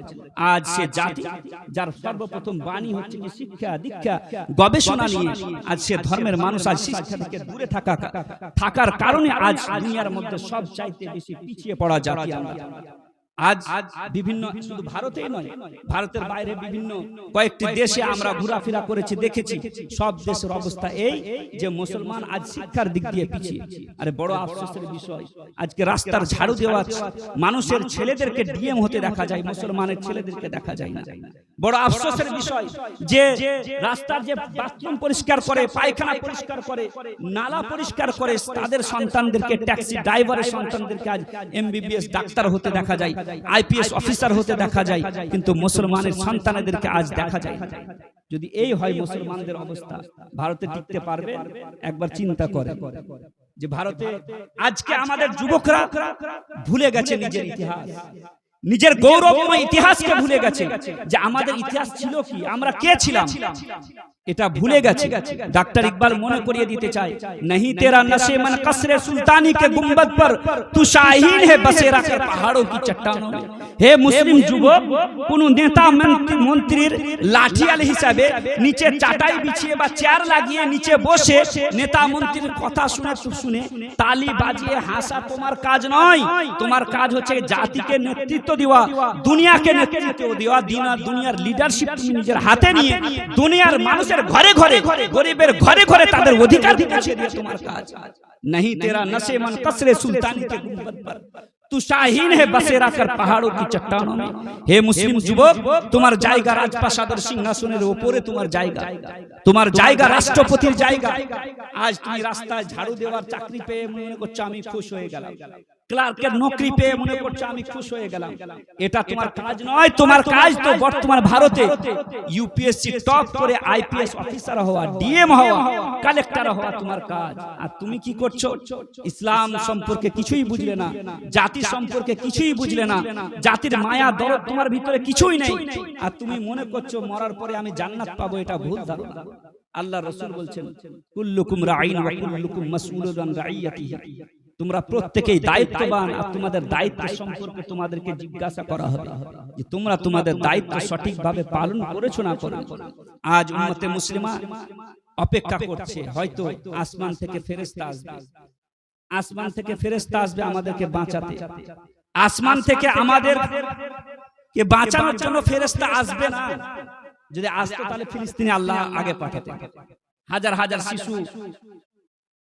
আজ সে জাতি যার সর্বপ্রথম বাণী হচ্ছে যে শিক্ষা দীক্ষা গবেষণা নিয়ে, আজ সে ধর্মের মানুষ আজ শিক্ষা থেকে দূরে থাকার কারণে আজ দুনিয়ার মধ্যে সব চাইতে বেশি পিছিয়ে পড়া জাতি আমরা। আজ বিভিন্ন, শুধু ভারতেই নয়, ভারতের বাইরে বিভিন্ন কয়েকটি দেশে আমরা ঘোরাফেরা করেছি, দেখেছি, সব দেশের অবস্থা এই যে মুসলমান আজ শিক্ষার দিক দিয়ে পিছিয়ে। আরে বড় আফসোসের বিষয়, আজকে রাস্তার ঝাড়ু দেওয়া মানুষের ছেলেদেরকে ডিএম হতে দেখা যায়, মুসলমানের ছেলেদেরকে দেখা যায় না। বড় আফসোসের বিষয় যে রাস্তার যে বাথরুম পরিষ্কার করে, পায়খানা পরিষ্কার করে, নালা পরিষ্কার করে, তাদের সন্তানদেরকে, ট্যাক্সি ড্রাইভারের সন্তানদেরকে আজ এমবিবিএস ডাক্তার হতে দেখা যায়, আইপিএস অফিসার হতে দেখা যায়, কিন্তু মুসলমানের সন্তানদেরকে আজ দেখা যায়। যদি এই হয় মুসলমানদের অবস্থা, ভারতে টিকতে পারবে? একবার চিন্তা করে যে ভারতে আজকে আমাদের যুবকরা ভুলে গেছে নিজের ইতিহাস, নিজের গৌরবময় ইতিহাসকে ভুলে গেছে যে আমাদের ইতিহাস ছিল কি, আমরা কে ছিলাম, এটা ভুলে গেছে। डॉक्टर इकबाल মনে করিয়ে দিতে চায়, नहीं तेरा नशे मन कसरे सुल्तानी के गुंबद पर तू शाहीन है बसेरा के पहाड़ों की चट्टानों में। হে মুসলিম যুবক, কোন নেতা মন্ত্রীর লাঠিয়াল হিসাবে নিচে চাটাই বিছিয়ে বা চেয়ার লাগিয়ে নিচে বসে নেতা মন্ত্রীর কথা শুনে তালি বাজিয়ে হাসা তোমার কাজ নয়। তোমার কাজ হচ্ছে জাতিকে নেতৃত্ব দেওয়া, দুনিয়াকে নেতৃত্ব দেওয়া, দুনিয়ার লিডারশিপ নিজের হাতে নিয়ে দুনিয়ার মানুষের ঘরে ঘরে, গরিবের ঘরে ঘরে তাদের অধিকার পৌঁছে দিয়ে তোমার কাজ। नहीं तेरा नशे मन कसरे सुल्तानी के गुंबद पर तू तू शाहीन है बसेरा कर पहाड़ों की चट्टानों में। हे मुस्लिम যুবক, তোমার জায়গা রাজপ্রাসাদের সিংহাসনের উপরে, তোমার জায়গা রাষ্ট্রপতির জায়গা। আজ তুমি রাস্তায় ঝাড়ু দেওয়ার চাকরি পেয়ে মনে করছো আমি খুশ হয়ে গেলাম, ক্লার্কের নকরি পেয়ে মনে করছো আমি খুশ হয়ে গেলাম। এটা তোমার কাজ নয়। তোমার কাজ তো বর্তমান ভারতে ইউপিএসসি টপ করে আইপিএস অফিসার হওয়া, ডিএম হওয়া, কালেক্টর হওয়া তোমার কাজ। আর তুমি কি করছো? ইসলাম সম্পর্কে কিছুই বুঝলে না, জাতি সম্পর্কে কিছুই বুঝলে না, জাতির মায়া দরদ তোমার ভিতরে কিছুই নেই। আর তুমি মনে করছো মরার পরে আমি জান্নাত পাবো, এটা ভুল ধারণা। আল্লাহ রাসূল বলছেন কুল্লুকুম রাঈন ওয়া কুল্লুকুম মাসউলুন আন রাঈয়াতিহি। তোমরা প্রত্যেকেই দায়িত্ববান, আর তোমাদের দায়িত্ব সম্পর্কে তোমাদেরকে জিজ্ঞাসা করা হবে যে তোমরা তোমাদের দায়িত্ব সঠিকভাবে পালন করেছো না করেছো। আজ উম্মতে মুসলিমা অপেক্ষা করছে, হয়তো আসমান থেকে ফেরেশতা আসবে, আসমান থেকে ফেরেশতা আসবে আমাদেরকে বাঁচাতে। আসমান থেকে আমাদেরকে বাঁচানোর জন্য ফেরেশতা আসবে না। যদি আসতো তাহলে ফিলিস্তিনে আল্লাহ আগে পাঠাতেন। হাজার হাজার শিশু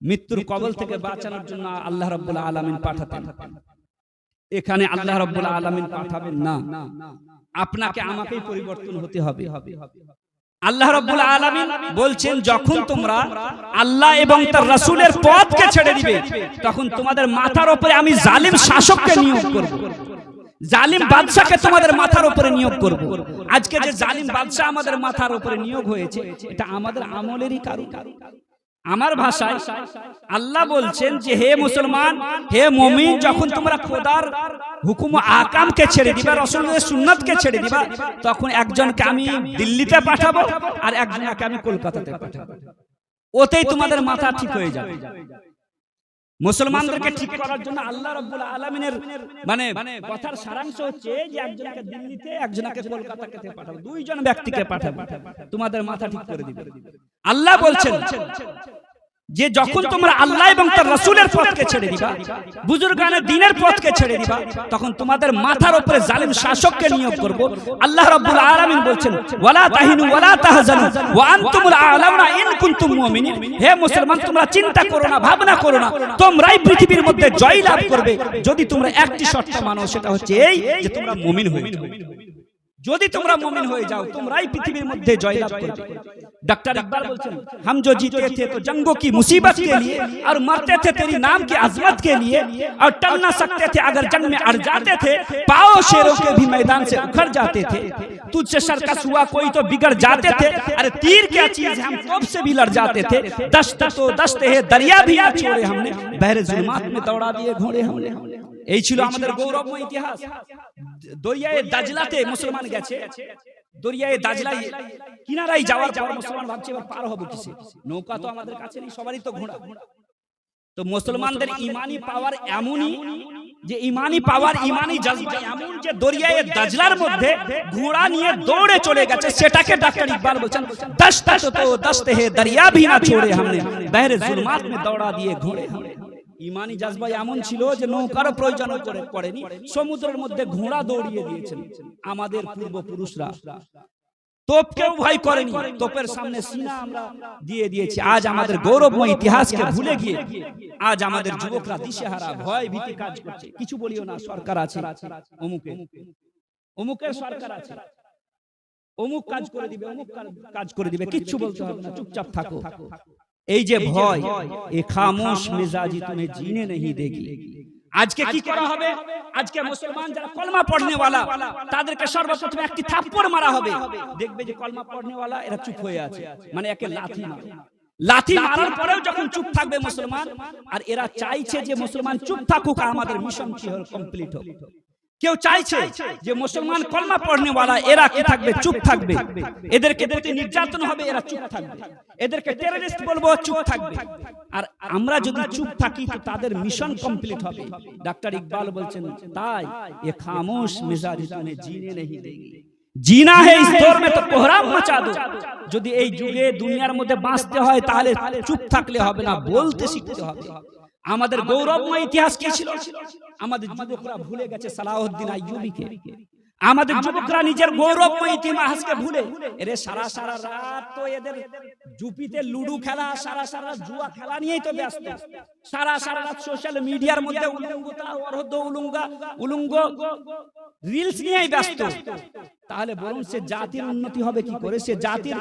মৃত্যুর কবল থেকে বাঁচানোর জন্য আল্লাহ রাব্বুল আলামিন পাঠাতেন। এখানে আল্লাহ রাব্বুল আলামিন পাঠাবেন না, আপনাকে আমাকেই পরিবর্তন হতে হবে। আল্লাহ রাব্বুল আলামিন বলছেন যখন তোমরা আল্লাহ এবং তার রাসূলের পথকে ছেড়ে দিবে, তখন তোমাদের মাথার উপরে আমি জালিম শাসককে নিয়োগ করব, জালিম বাদশাকে তোমাদের মাথার উপরে নিয়োগ করব। আজকে যে জালিম বাদশা আমাদের মাথার উপরে নিয়োগ হয়েছে, এটা আমাদের আমলেরই কারণ। আমার ভাষায় আল্লাহ বলছেন যে হে মুসলমান, হে মুমিন, যখন তোমরা খোদার হুকুম আহকামকে ছেড়ে দিবা, রাসূলের সুন্নাতকে ছেড়ে দিবা, তখন একজনকে আমি দিল্লিতে পাঠাবো আর একজনকে আমি কলকাতাতে পাঠাবো। ওতেই তোমাদের মাথা ঠিক হয়ে যাবে। মুসলমানদেরকে ঠিক করার জন্য আল্লাহ রাব্বুল আলামিনের মানে কথার সারাংশ হচ্ছে যে একজনকে দিল্লিতে, একজনকে কলকাতাতে পাঠাবো, দুইজন ব্যক্তিকে পাঠাবো, তোমাদের মাথা ঠিক করে দিবে। আল্লাহ বলছেন যে যখন তোমরা আল্লাহ এবং তার রাসূলের পথকে ছেড়ে দিবা, বুজুর্গানে দ্বীনের পথকে ছেড়ে দিবা, তখন তোমাদের মাথার উপরে জালিম শাসককে নিয়োগ করব। আল্লাহ রাব্বুল আলামিন বলছেন ওয়ালা তাহিনু ওয়ালা তাহজানু ওয়া আনতুমুল আ'লাউনা ইন কুনতুম মুমিনিন। হে মুসলমান, তোমরা চিন্তা করো না, ভাবনা করো না, তোমরাই পৃথিবীর মধ্যে জয় লাভ করবে যদি তোমরা একটি শর্ত মানো, সেটা হচ্ছে এই যে তোমরা মুমিন হয়ে যাও। যদি তোমরা মুমিন হয়ে যাও, তোমরাই পৃথিবীর মধ্যে জয়লাভ করবে। डॉक्टर इकबाल बोलते हैं हम जो जीते थे तो जंगों की मुसीबत के लिए, और मरते थे तेरी नाम की अजमत के लिए, और टल ना सकते थे अगर जंग में अड़ जाते थे, पाओ शेरों के भी मैदान से उखड़ जाते थे, तुझसे सर्कस हुआ कोई तो बिगड़ जाते थे, अरे तीर क्या चीज हम तोप से भी लड़ जाते थे, दस्त तो दस्त है दरिया भी ना छोड़े हमने, बहरे जुल्मात में दौड़ा दिए घोड़े हमने। এই ছিল আমাদের গৌরবময় ইতিহাস। দরিয়ায়ে দাজলাতে মুসলমান গেছে, দরিয়ায়ে দাজলাই কিনারায় যাওয়ার পর মুসলমান ভাবছে এবার পার হবো কিসে, নৌকা তো আমাদের কাছে নেই, সবারই তো ঘোড়া। তো মুসলমানদের ইমানি পাওয়ার এমনই যে ইমানি পাওয়ার, ইমানি জজবা এমন যে দরিয়ায়ে দাজলার মধ্যে ঘোড়া নিয়ে দৌড়ে চলে গেছে। সেটাকে ডॉक्टर ইকবাল বলেন দস্ত তো দস্ত হে দরিয়া भी না छोड़े हमने, बहरे जुल्मात में दौड़ा दिए घोड़े हमने। ইমানি জজবা এমন ছিল যে নৌকারও প্রয়োজন পড়েনি, সমুদ্রের মধ্যে ঘোড়া দৌড়িয়ে দিয়েছেন আমাদের পূর্বপুরুষরা। তোপকেও ভয় করেনি, তোপের সামনে সিনা আমরা দিয়ে দিয়েছি। আজ আমাদের গৌরবময় ইতিহাসকে ভুলে গিয়ে আজ আমাদের যুবকরা দিশেহারা, ভয় ভীতি কাজ করছে। কিছু বলিও না, সরকার আছে, অমুকের সরকার আছে, অমুক কাজ করে দিবে, অমুক কাজ করে দিবে, কিচ্ছু বলতে হবে না, চুপচাপ থাকো। এই যে ভয়, এ খামোশ মেজাজি তুমি জিনে नहीं देगी। আজকে কি করা হবে? আজকে মুসলমান যারা কলমা পড়নে वाला, তাদেরকে সর্বপ্রথম একটি থাপ্পড় মারা হবে। দেখবে যে কলমা পড়নে वाला এরা চুপ হয়ে আছে, মানে একে লাথি মারে। লাথি মারার পরেও যখন চুপ থাকবে মুসলমান, আর এরা চাইছে যে মুসলমান চুপ থাকুক, আমাদের মিশন কি হল কমপ্লিট হোক। কেউ চাইছে যে মুসলমান কলমা পড়নে वाला এরা কি থাকবে, চুপ থাকবে, এদেরকে প্রতি নির্যাতন হবে, এরা চুপ থাকবে, এদেরকে টেররিস্ট বলবো, চুপ থাকবে। আর আমরা যদি চুপ থাকি তো তাদের মিশন কমপ্লিট হবে। ডॉक्टर ইকবাল বলছেন তাই ये खामोश मिजाज तुम्हें जीने नहीं देगी, जीना है इस दौर में तो कोहराम मचा दो। যদি এই যুগে দুনিয়ার মধ্যে বাঁচতে হয় তাহলে চুপ থাকলে হবে না, বলতে শিখতে হবে। আমাদের গৌরবময় ইতিহাস কি ছিল? আমাদের যুবকরা ভুলে গেছে সালাউদ্দিন আইয়ুবীকে। আমাদের যুবকরা নিজের গৌরবময় ইতিহাসকে ভুলে এরে সারা সারা রাত তো এদের জুপিতে লুডু খেলা, সারা সারা জুয়া খেলা নিয়েই তো ব্যস্ত, সারা সারা রাত সোশ্যাল মিডিয়ার মধ্যে উলঙ্গতা, অরহদ, উলঙ্গ রিলস নিয়েই ব্যস্ত। তাহলে বলুন সে জাতির উন্নতি হবে কি করে? সে জাতির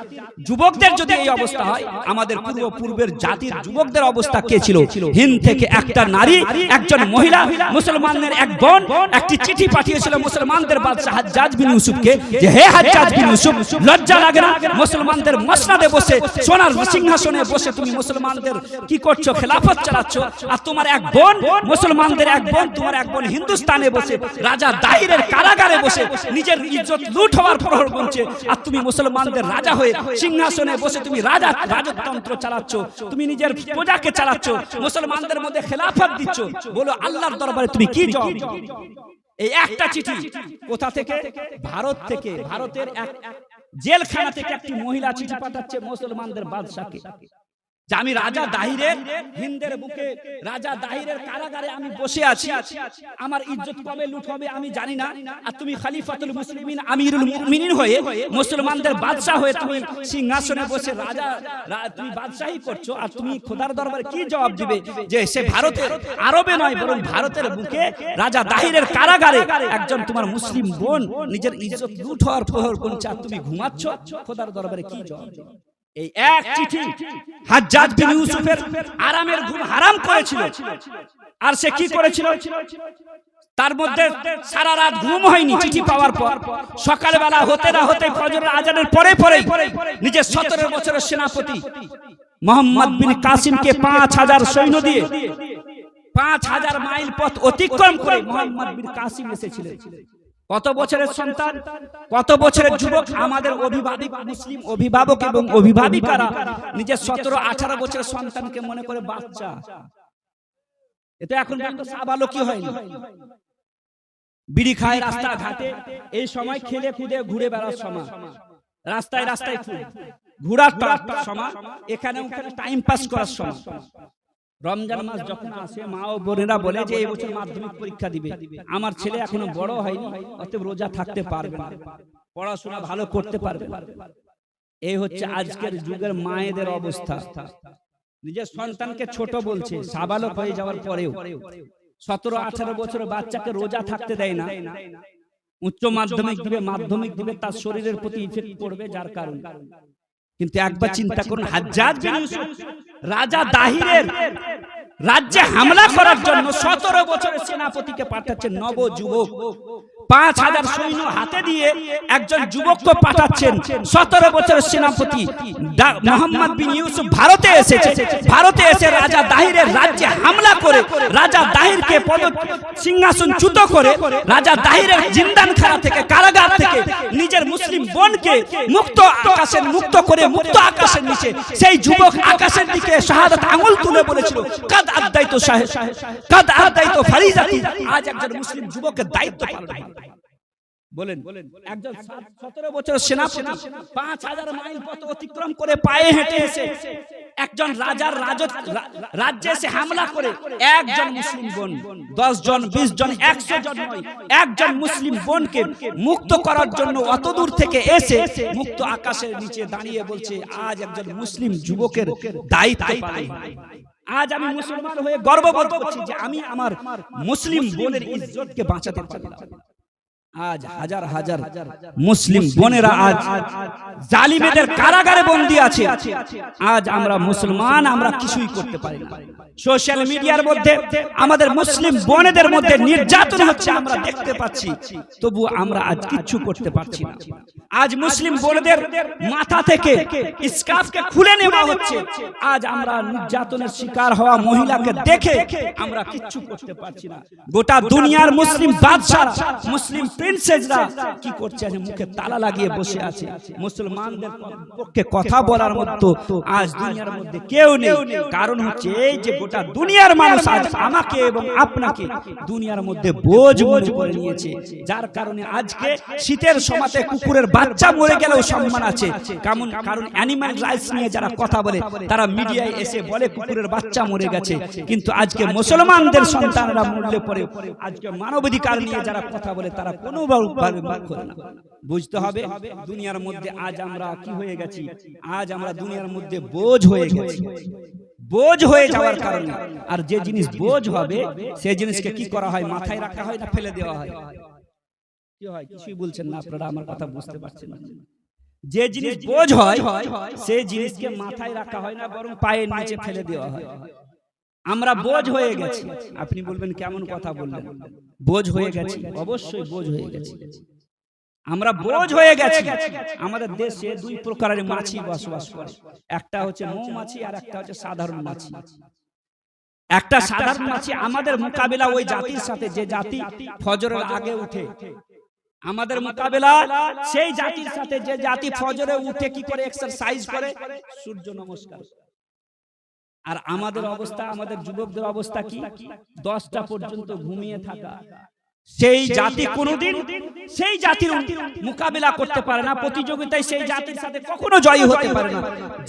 যুবকদের যদি এই অবস্থা হয়, আমাদের পূর্বের জাতির যুবকদের অবস্থা কে ছিল? হিন্দ থেকে একটা নারী, একজন মহিলা, মুসলমানদের এক বোন একটি চিঠি পাঠিয়েছিল মুসলমানদের বাদশা হাজ্জাজ বিন ইউসুফকে, যে হে হাজ্জাজ বিন ইউসুফ, লজ্জা লাগে না মুসলমানদের মসনদে বসে, সোনার সিংহাসনে বসে তুমি মুসলমানদের কি করছো? খেলাফত চালাচ্ছ। আর তোমার এক বোন, মুসলমানদের এক বোন, তোমার এক বোন হিন্দুস্তানে বসে, রাজা দাহিরের কারাগারে বসে নিজের ইজ্জত লুট হওয়ার প্রহর গুনছে। আর তুমি মুসলমানদের রাজা হয়ে সিংহাসনে বসে তুমি রাজতন্ত্র চালাচ্ছ, তুমি নিজের প্রজাকে চালাচ্ছ, মুসলমানদের মধ্যে খেলাফত দিচ্ছ। বলো আল্লাহর দরবারে তুমি কি জবাব? এই একটা চিঠি কোথা থেকে? ভারত থেকে। ভারতের এক জেলখানা থেকে একটি মহিলা চিঠি পাঠাচ্ছে মুসলমানদের বাদশাকে, যে আমি রাজা দাহিরের, হিন্দের বুকে রাজা দাহিরের কারাগারে আমি বসে আছি, আমার ইজ্জত কবে লুট হবে আমি জানি না। আর তুমি খলিফাতুল মুসলিমিন, আমিরুল মুমিনিন হয়ে, মুসলমানদের বাদশা হয়ে তুমি সিংহাসনে বসে রাজা তুমি বাদশাহী করছো। আর তুমি খোদার দরবারে কি জবাব দিবে? যে সে ভারতের, আরবে নয় বরং ভারতের বুকে রাজা দাহিরের কারাগারে একজন তোমার মুসলিম বোন নিজের ইজ্জত লুট হওয়ার প্রহর গুনছে, আর তুমি ঘুমাচ্ছ। খোদার দরবারে কি জবাব দিবে? এই এক চিঠি হাজ্জাজ বিন ইউসুফের আরামের ঘুম হারাম করেছিল। আর সে কি করেছিল? তার মধ্যে সারা রাত ঘুম হয়নি চিঠি পাওয়ার পর। সকালবেলা হতে না হতে ফজরের আজানের পরে পরে নিজের 17 বছরের সেনাপতি মোহাম্মদ বিন কাসিমকে 5000 সৈন্য দিয়ে 5000 মাইল পথ অতিক্রম করে মোহাম্মদ বিন কাসিম এসেছিলেন। কত বছরের সন্তান, কত বছরের যুবক? আমাদের অভিভাবক, মুসলিম অভিভাবক এবং অভিভাবিকারা নিজের 17-18 বছরের সন্তানকে মনে করে বাচ্চা। এটা এখন সাবালকি হয়নি, বিড়ি খায় রাস্তা ঘাটে, এই সময় খেলে খুদে ঘুরে বেড়ার সময়, রাস্তায় রাস্তায় ঘোরার সময়, এখানে ওখানে টাইম পাস করার সময়। রমজান মাস যখন আসে, মা ও বোনেরা বলে যে এই বছর মাধ্যমিক পরীক্ষা দিবে, আমার ছেলে এখনো বড় হয়নি, অতএব রোজা থাকতে পারবে না, পড়াশোনা ভালো করতে পারবে না। এই হচ্ছে আজকের যুগের মায়েদের অবস্থা। নিজের সন্তানকে ছোট বলছে, সাবালক হয়ে যাওয়ার পরেও 17-18 বছরের বাচ্চাকে রোজা থাকতে দেয় না। উচ্চ মাধ্যমিক দিবে, মাধ্যমিক দিবে, তার শরীরের প্রতি ইফেক্ট পড়বে, যার কারণ। কিন্তু একবার চিন্তা করুন, হাজ্জাজ বিন ইউসুফ রাজা দাহিরের রাজ্যে হামলা করার জন্য 17 বছরের সেনাপতিকে পাঠাচ্ছেন, নবযুবক 5000 সৈন্য হাতে দিয়ে একজন যুবককে পাঠাচ্ছেন। 17 বছরের সেনাপতি মোহাম্মদ বিন ইউসুফ ভারতে এসেছে। ভারতে এসে রাজা দাহিরের রাজ্যে হামলা করে রাজা দাহিরকে সিংহাসনচ্যুত করে, রাজা দাহিরের জিন্দানখানা থেকে, কারাগার থেকে নিজের মুসলিম বোনকে মুক্ত আকাশের মুক্ত করে, মুক্ত আকাশের নিচে সেই যুবক আকাশের দিকে শাহাদাত আঙ্গুল তুলে বলেছিল, কাদ আদাইতো শাহে, কাদ আদাইতো ফরিজাতি। আজ একজন মুসলিম যুবকের দায়িত্ব পালন বলেন। একজন 17 বছরের সেনাপতি 5000 মাইল পথ অতিক্রম করে পায়ে হেঁটে এসে একজন রাজার রাজ্যে এসে হামলা করে একজন মুসলিম বোন, 10 জন, 20 জন, 100 জন নয়, একজন মুসলিম বোনকে মুক্ত করার জন্য অত দূর থেকে এসে মুক্ত আকাশের নিচে দাঁড়িয়ে বলছে, আজ একজন মুসলিম যুবকের দায়িত্ব পালন। আজ আমি মুসলমান হয়ে গর্ববোধ করছি যে আমি আমার মুসলিম বোনের ইজ্জতকে বাঁচাতে পারলাম। আজ হাজার হাজার মুসলিম বোনেরা আজ জালিমেদের কারাগারে বন্দী আছে। আজ আমরা মুসলমান, আমরা কিছুই করতে পারি না। সোশ্যাল মিডিয়ার মধ্যে আমাদের মুসলিম বোনেদের মধ্যে নির্যাতন হচ্ছে, আমরা দেখতে পাচ্ছি, তবু আমরা আজ কিছু করতে পারছি না। আজ মুসলিম বোনেদের মাথা থেকে স্কার্ফকে খুলে নেওয়া হচ্ছে। আজ আমরা নির্যাতনের শিকার হওয়া মহিলাকে দেখে আমরা কিছু করতে পারছি না। গোটা দুনিয়ার মুসলিম বাদশারা, মুসলিম প্রিন্সেসরা কি করছে? মুখে তালা লাগিয়ে বসে আছে। মুসলমানদের পক্ষে কথা বলার মতো আজ দুনিয়ার মধ্যে কেউ নেই। কারণ হচ্ছে এই যে গোটা দুনিয়ার মানুষ আজ আমাকে এবং আপনাকে দুনিয়ার মধ্যে বোঝ মনে করে নিয়েছে, যার কারণে আজকে শীতের সময়তে কুকুরের বাচ্চা মরে গেলেও সম্মান আছে। কারণ অ্যানিম্যাল রাইটস নিয়ে যারা কথা বলে তারা মিডিয়ায় এসে বলে কুকুরের বাচ্চা মরে গেছে, কিন্তু আজকে মুসলমানদের সন্তানরা মরলে পরে আজকে মানবাধিকার নিয়ে যারা কথা বলে তারা কোনো ভাগ করে না। বুঝতে হবে দুনিয়ার মধ্যে আজ আমরা কি হয়ে গেছি, আজ আমরা দুনিয়ার মধ্যে বোঝ হয়ে গেছি। বোঝ হয়ে যাওয়ার কারণে, আর যে জিনিস বোঝ হবে সেই জিনিসকে কি করা হয়, মাথায় রাখা হয় না ফেলে দেওয়া হয়? কি হয়, কিছুই বলছেন না আপনারা, আমার কথা বুঝতে পারছেন না। যে জিনিস বোঝ হয় সেই জিনিসকে মাথায় রাখা হয় না, বরং পায়ের নিচে ফেলে দেওয়া হয়। আমরা বোঝ হয়ে গেছি। আপনি বলবেন কেমন কথা বললেন? বোঝ হয়ে গেছি, অবশ্যই বোঝ হয়ে গেছি। আমরা বোঝ হয়ে গেছি। আমাদের দেশে দুই প্রকারের মাছি বসবাস করে, একটা হচ্ছে মৌমাছি আর একটা হচ্ছে সাধারণ মাছি। একটা সাধারণ মাছি আমাদের মোকাবেলা ওই জাতির সাথে, যে জাতি ফজরের আগে উঠে, আমাদের মোকাবেলা সেই জাতির সাথে যে জাতি ফজরে উঠে কি করে, এক্সারসাইজ করে, সূর্য নমস্কার। আর আমাদের অবস্থা, আমাদের যুবকদের অবস্থা কি, 10টা পর্যন্ত ঘুমিয়ে থাকা। সেই জাতি কোনোদিন সেই জাতির মোকাবেলা করতে পারে না, প্রতিযোগিতায় সেই জাতির সাথে কখনো জয়ী হতে পারে না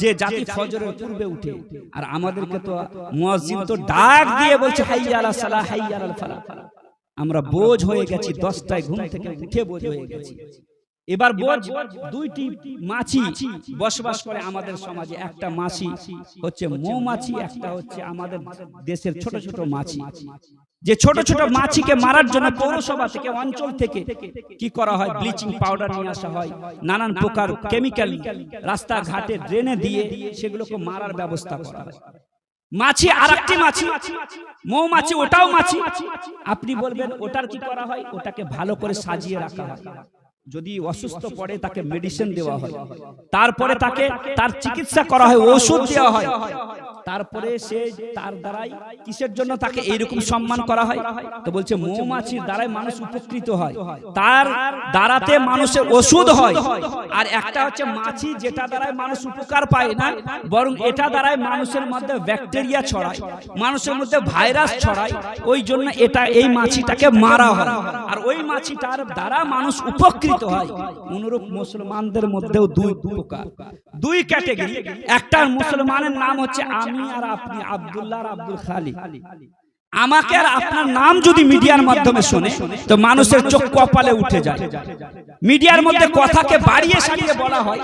যে জাতি ফজরের পূর্বে উঠে। আর আমাদেরকে তো মুয়াজ্জিন তো ডাক দিয়ে বলছে হাইয়া আলাস সালাহ, হাইয়া আলাল ফালাহ। আমরা বোঝ হয়ে গেছি, 10টায় ঘুম থেকে উঠে বোঝ হয়ে গেছি। এবার বোঝ, দুইটি মাছি বসবাস করে আমাদের সমাজে। একটা মাছি হচ্ছে মৌমাছি, একটা হচ্ছে আমাদের দেশের ছোট ছোট মাছি। যে ছোট ছোট মাছিকে মারার জন্য পৌরসভা থেকে, অঞ্চল থেকে কি করা হয়, ব্লিচিং পাউডার নিয়ে আসা হয়, নানান প্রকার কেমিক্যাল রাস্তাঘাটে ড্রেনে দিয়ে সেগুলোকে মারার ব্যবস্থা করা হয়। মাছি আরেকটি মাছি, মৌমাছি ওটাও মাছি। আপনি বলবেন ওটার কি করা হয়? ওটাকে ভালো করে সাজিয়ে রাখা হয়। যদি অসুস্থ পড়ে তাকে মেডিসিন দেওয়া হয়, তারপরে তাকে তার চিকিৎসা করা হয়, ওষুধ দেওয়া হয়, তারপরে সে তার দ্বারাই কিসের জন্য তাকে এইরকম সম্মান করা হয়? তো বলছে মৌমাছির দ্বারাই মানুষ উপকৃত হয়, তার দ্বারাতে মানুষের ওষুধ হয়। আর একটা হচ্ছে মাছি, যেটা দ্বারাই মানুষ উপকার পায় না, বরং এটা দ্বারাই মানুষের মধ্যে ব্যাকটেরিয়া ছড়ায়, মানুষের মধ্যে ভাইরাস ছড়ায়। ওই জন্য এটা, এই মাছিটাকে মারা হয়, আর ওই মাছিটার দ্বারা মানুষ উপকৃত হয়। অনুরূপ মুসলমানদের মধ্যেও দুই প্রকার, দুই ক্যাটাগরি। একটা মুসলমানের নাম হচ্ছে আমি আর আপনি, আব্দুল্লাহ আর আব্দুল খালিক। আমাকে আর আপনার নাম যদি মিডিয়ার মাধ্যমে শুনে তো মানুষের চোখ কপালে উঠে যায়। মিডিয়ার মধ্যে কথাকে বাড়িয়ে সারিয়ে বলা হয়,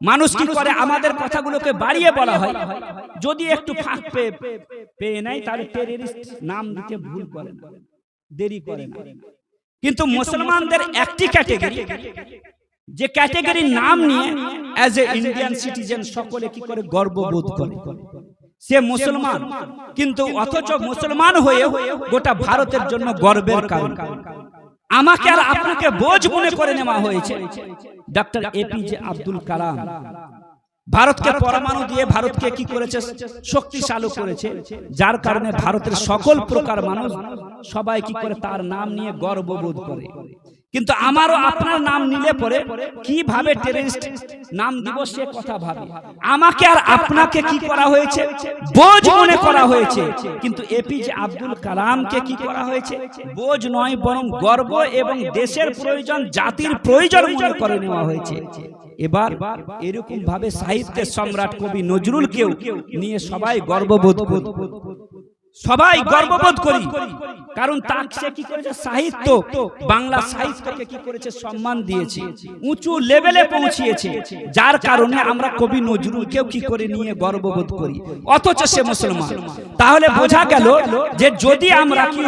মানুষ কি করে, আমাদের কথাগুলোকে বাড়িয়ে বলা হয়। যদি একটু ফাঁক পেয়ে নেয় তাহলে টেররিস্ট নাম দিতে ভুল করে না, দেরি করে না। কিন্তু মুসলমানদের একটি ক্যাটাগরি, যে ক্যাটাগরির নাম নিয়ে অ্যাজ এ ইন্ডিয়ান সিটিজেন সকলে কি করে, গর্ববোধ করে। সে মুসলমান, কিন্তু অথচ মুসলমান হয়েও গোটা ভারতের জন্য গর্বের কারণ। আমাকে আর আপনাকে বোঝ মনে করে নেওয়া হয়েছে। ডক্টর এপিজে আব্দুল কালাম ভারতকে পরমাণু দিয়ে ভারতকে কি করেছে, শক্তিশালী করেছে, যার কারণে ভারতের সকল প্রকার মানুষ সবাই কি করে, তার নাম নিয়ে গর্ববোধ করে। কিন্তু আমারও আপনার নাম নিলে পরে কিভাবে টেররিস্ট নাম দিব সে কথা ভাবে। আমাকে আর আপনাকে কি করা হয়েছে, বোঝ মনে করা হয়েছে। কিন্তু এপিজে আব্দুল কালামকে কি করা হয়েছে, বোঝ নয় বরং গর্ব এবং দেশের প্রয়োজন, জাতির প্রয়োজন মনে করে নেওয়া হয়েছে। এবার এরকম ভাবে সাহিত্যের সম্রাট কবি নজরুলকেও নিয়ে সবাই গর্ববোধ করি, সবাই গর্ববোধ করি। কারণ তার সে কি করেছে, সাহিত্য, বাংলা সাহিত্যকে কি করেছে, সম্মান দিয়েছে, উঁচু লেভেলে পৌঁছিয়েছে, যার কারণে আমরা কবি নজরুলকেও কি করে নিয়ে গর্ববোধ করি, অথচ সে মুসলমান। তাহলে বোঝা গেল যে যদি আমরা কি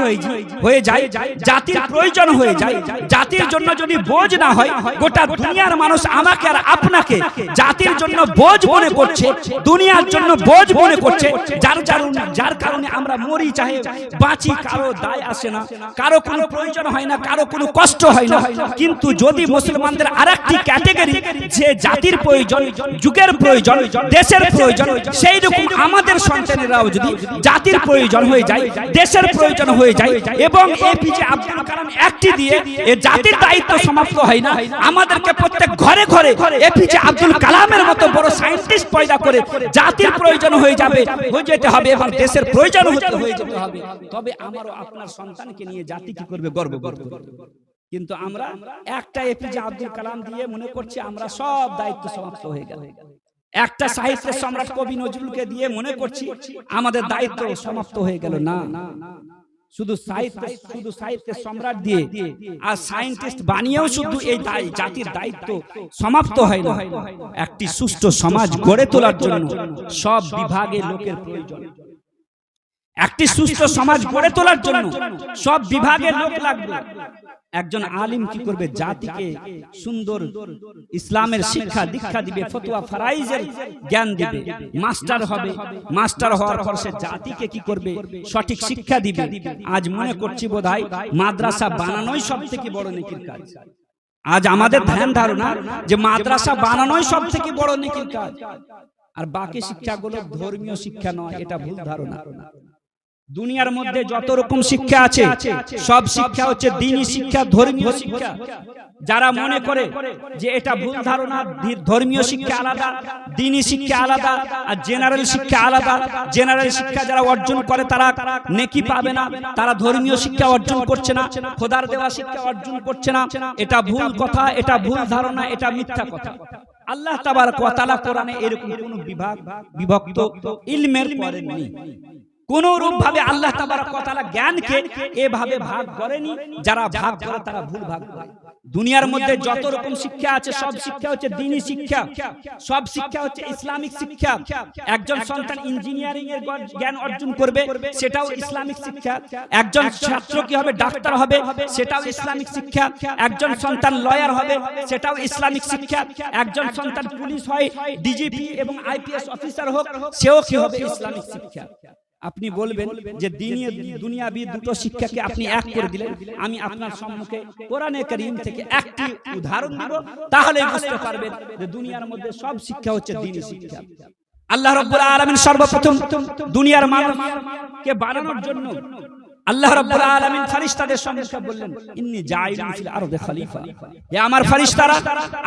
হয়ে যাই, জাতির প্রয়োজন হয়ে যায়, জাতির জন্য যদি বোঝ না হয়, গোটা দুনিয়ার মানুষ আমাকে আর আপনাকে জাতির জন্য বোঝ মনে করছে, দুনিয়ার জন্য বোঝ মনে করছে, যার কারণে আমরা মরি চাহে বাঁচি, কারো দায় আসে না, কারো কোনো প্রয়োজন হয় না, কারো কোনো কষ্ট হয় না। কিন্তু যদি মুসলমানদের আরেকটি ক্যাটাগরি, যে জাতির প্রয়োজন, যুগের প্রয়োজন, দেশের প্রয়োজন, সেই রকম আমাদের সন্তানেরাও যদি জাতির প্রয়োজন হয়ে যায়, দেশের প্রয়োজন হয়ে যায়, এবং এপিজে আব্দুল কালাম একটি দিয়ে এ জাতির দায়িত্ব সমাপ্ত হয় না, আমাদেরকে প্রত্যেক ঘরে ঘরে এপিজে আব্দুল কালামের মতো বড় সায়েন্টিস্ট পয়দা করে জাতির প্রয়োজন হয়ে যেতে হবে এবং দেশের প্রয়োজন হয়ে যেতে হবে। তবে আমারও আপনার সন্তানকে নিয়ে জাতি কি করবে, গর্ববোধ করবে। কিন্তু আমরা একটা এপিজে আব্দুল কালাম দিয়ে মনে করছি আমরা সব দায়িত্ব সমাপ্ত হয়ে গেল, একটা সাহিত্যের সম্রাট কবি নজরুলকে দিয়ে মনে করছি আমাদের দায়িত্ব সমাপ্ত হয়ে গেল। না, শুধু সাহিত্যের সম্রাট দিয়ে আর সায়েন্টিস্ট বানিয়েও শুধু এই জাতির দায়িত্ব সমাপ্ত হয় না। একটি সুষ্ঠু সমাজ গড়ে তোলার জন্য সব বিভাগের লোকের প্রয়োজন। একটি সুষ্ঠু সমাজ গড়ে তোলার জন্য সব বিভাগের লোক লাগবে। একজন আলিম কি করবে? জাতিকে সুন্দর ইসলামের শিক্ষা দীক্ষা দিবে, ফতোয়া ফরাইজের জ্ঞান দিবে। মাস্টার হবে, মাস্টার হওয়ার পর সে জাতিকে কি করবে? সঠিক শিক্ষা দিবে। আজ মনে করছি বোধহয় মাদ্রাসা বানানোই সবথেকে বড় নেকির কাজ। আজ আমাদের ধ্যান ধারণা যে মাদ্রাসা বানানোই সবথেকে বড় নেকির কাজ, আর বাকি শিক্ষাগুলো ধর্মীয় শিক্ষা নয়, এটা ভুল ধারণা। দুনিয়ার মধ্যে যত রকম শিক্ষা আছে সব শিক্ষা হচ্ছে দ্বীনি শিক্ষা, ধর্মীয় শিক্ষা। যারা মনে করে যে এটা ভুল ধারণা, ধর্মীয় শিক্ষা আলাদা, দ্বীনি শিক্ষা আলাদা, আর জেনারেল শিক্ষা আলাদা। জেনারেল শিক্ষা যারা অর্জন করে তারা নেকি পাবে না, তারা ধর্মীয় শিক্ষা অর্জন করছে না, খোদার দেওয়া শিক্ষা অর্জন করছে না। এটা ভুল কথা, এটা ভুল ধারণা, এটা মিথ্যা কথা। আল্লাহ তাবারক ওয়া তাআলা কোরআনে এরকম কোন বিভক্ত ইলমের করেননি। কোন রূপ ভাবে আল্লাহ তাবারক ওয়া তাআলা জ্ঞানকে এভাবে ভাগ করেনি। যারা ভাগ করে তারা ভুল ভাগ করে। দুনিয়ার মধ্যে যত রকম শিক্ষা আছে সব শিক্ষা হচ্ছে দ্বীনি শিক্ষা, সব শিক্ষা হচ্ছে ইসলামিক শিক্ষা। একজন সন্তান ইঞ্জিনিয়ারিং এর জ্ঞান অর্জন করবে, সেটাও ইসলামিক শিক্ষা। একজন ছাত্র কি হবে? ডাক্তার হবে, সেটাও ইসলামিক শিক্ষা। একজন সন্তান লয়ার হবে, সেটাও ইসলামিক শিক্ষা। একজন সন্তান পুলিশ হয়, ডিজিপি এবং আইপিএস অফিসার হোক, সেও কি হবে? ইসলামিক শিক্ষা। আপনি বলবেন যে দুনিয়াবি দুটো শিক্ষাকে আপনি এক করে দিলেন। আমি আপনার সম্মুখে কোরআনে কারীম থেকে একটি উদাহরণ দিব, তাহলে বুঝতে পারবেন যে দুনিয়ার মধ্যে সব শিক্ষা হচ্ছে দ্বীনি শিক্ষা। আল্লাহ রাব্বুল আলামিন সর্বপ্রথম দুনিয়ার মানুষকে বানানোর জন্য আল্লাহ রাব্বুল আলামিন ফেরেশতাদের সম্মুখে বললেন, ইন্নী জাইলুন ফিল আরদি খলিফা। হে আমার ফেরেশতারা,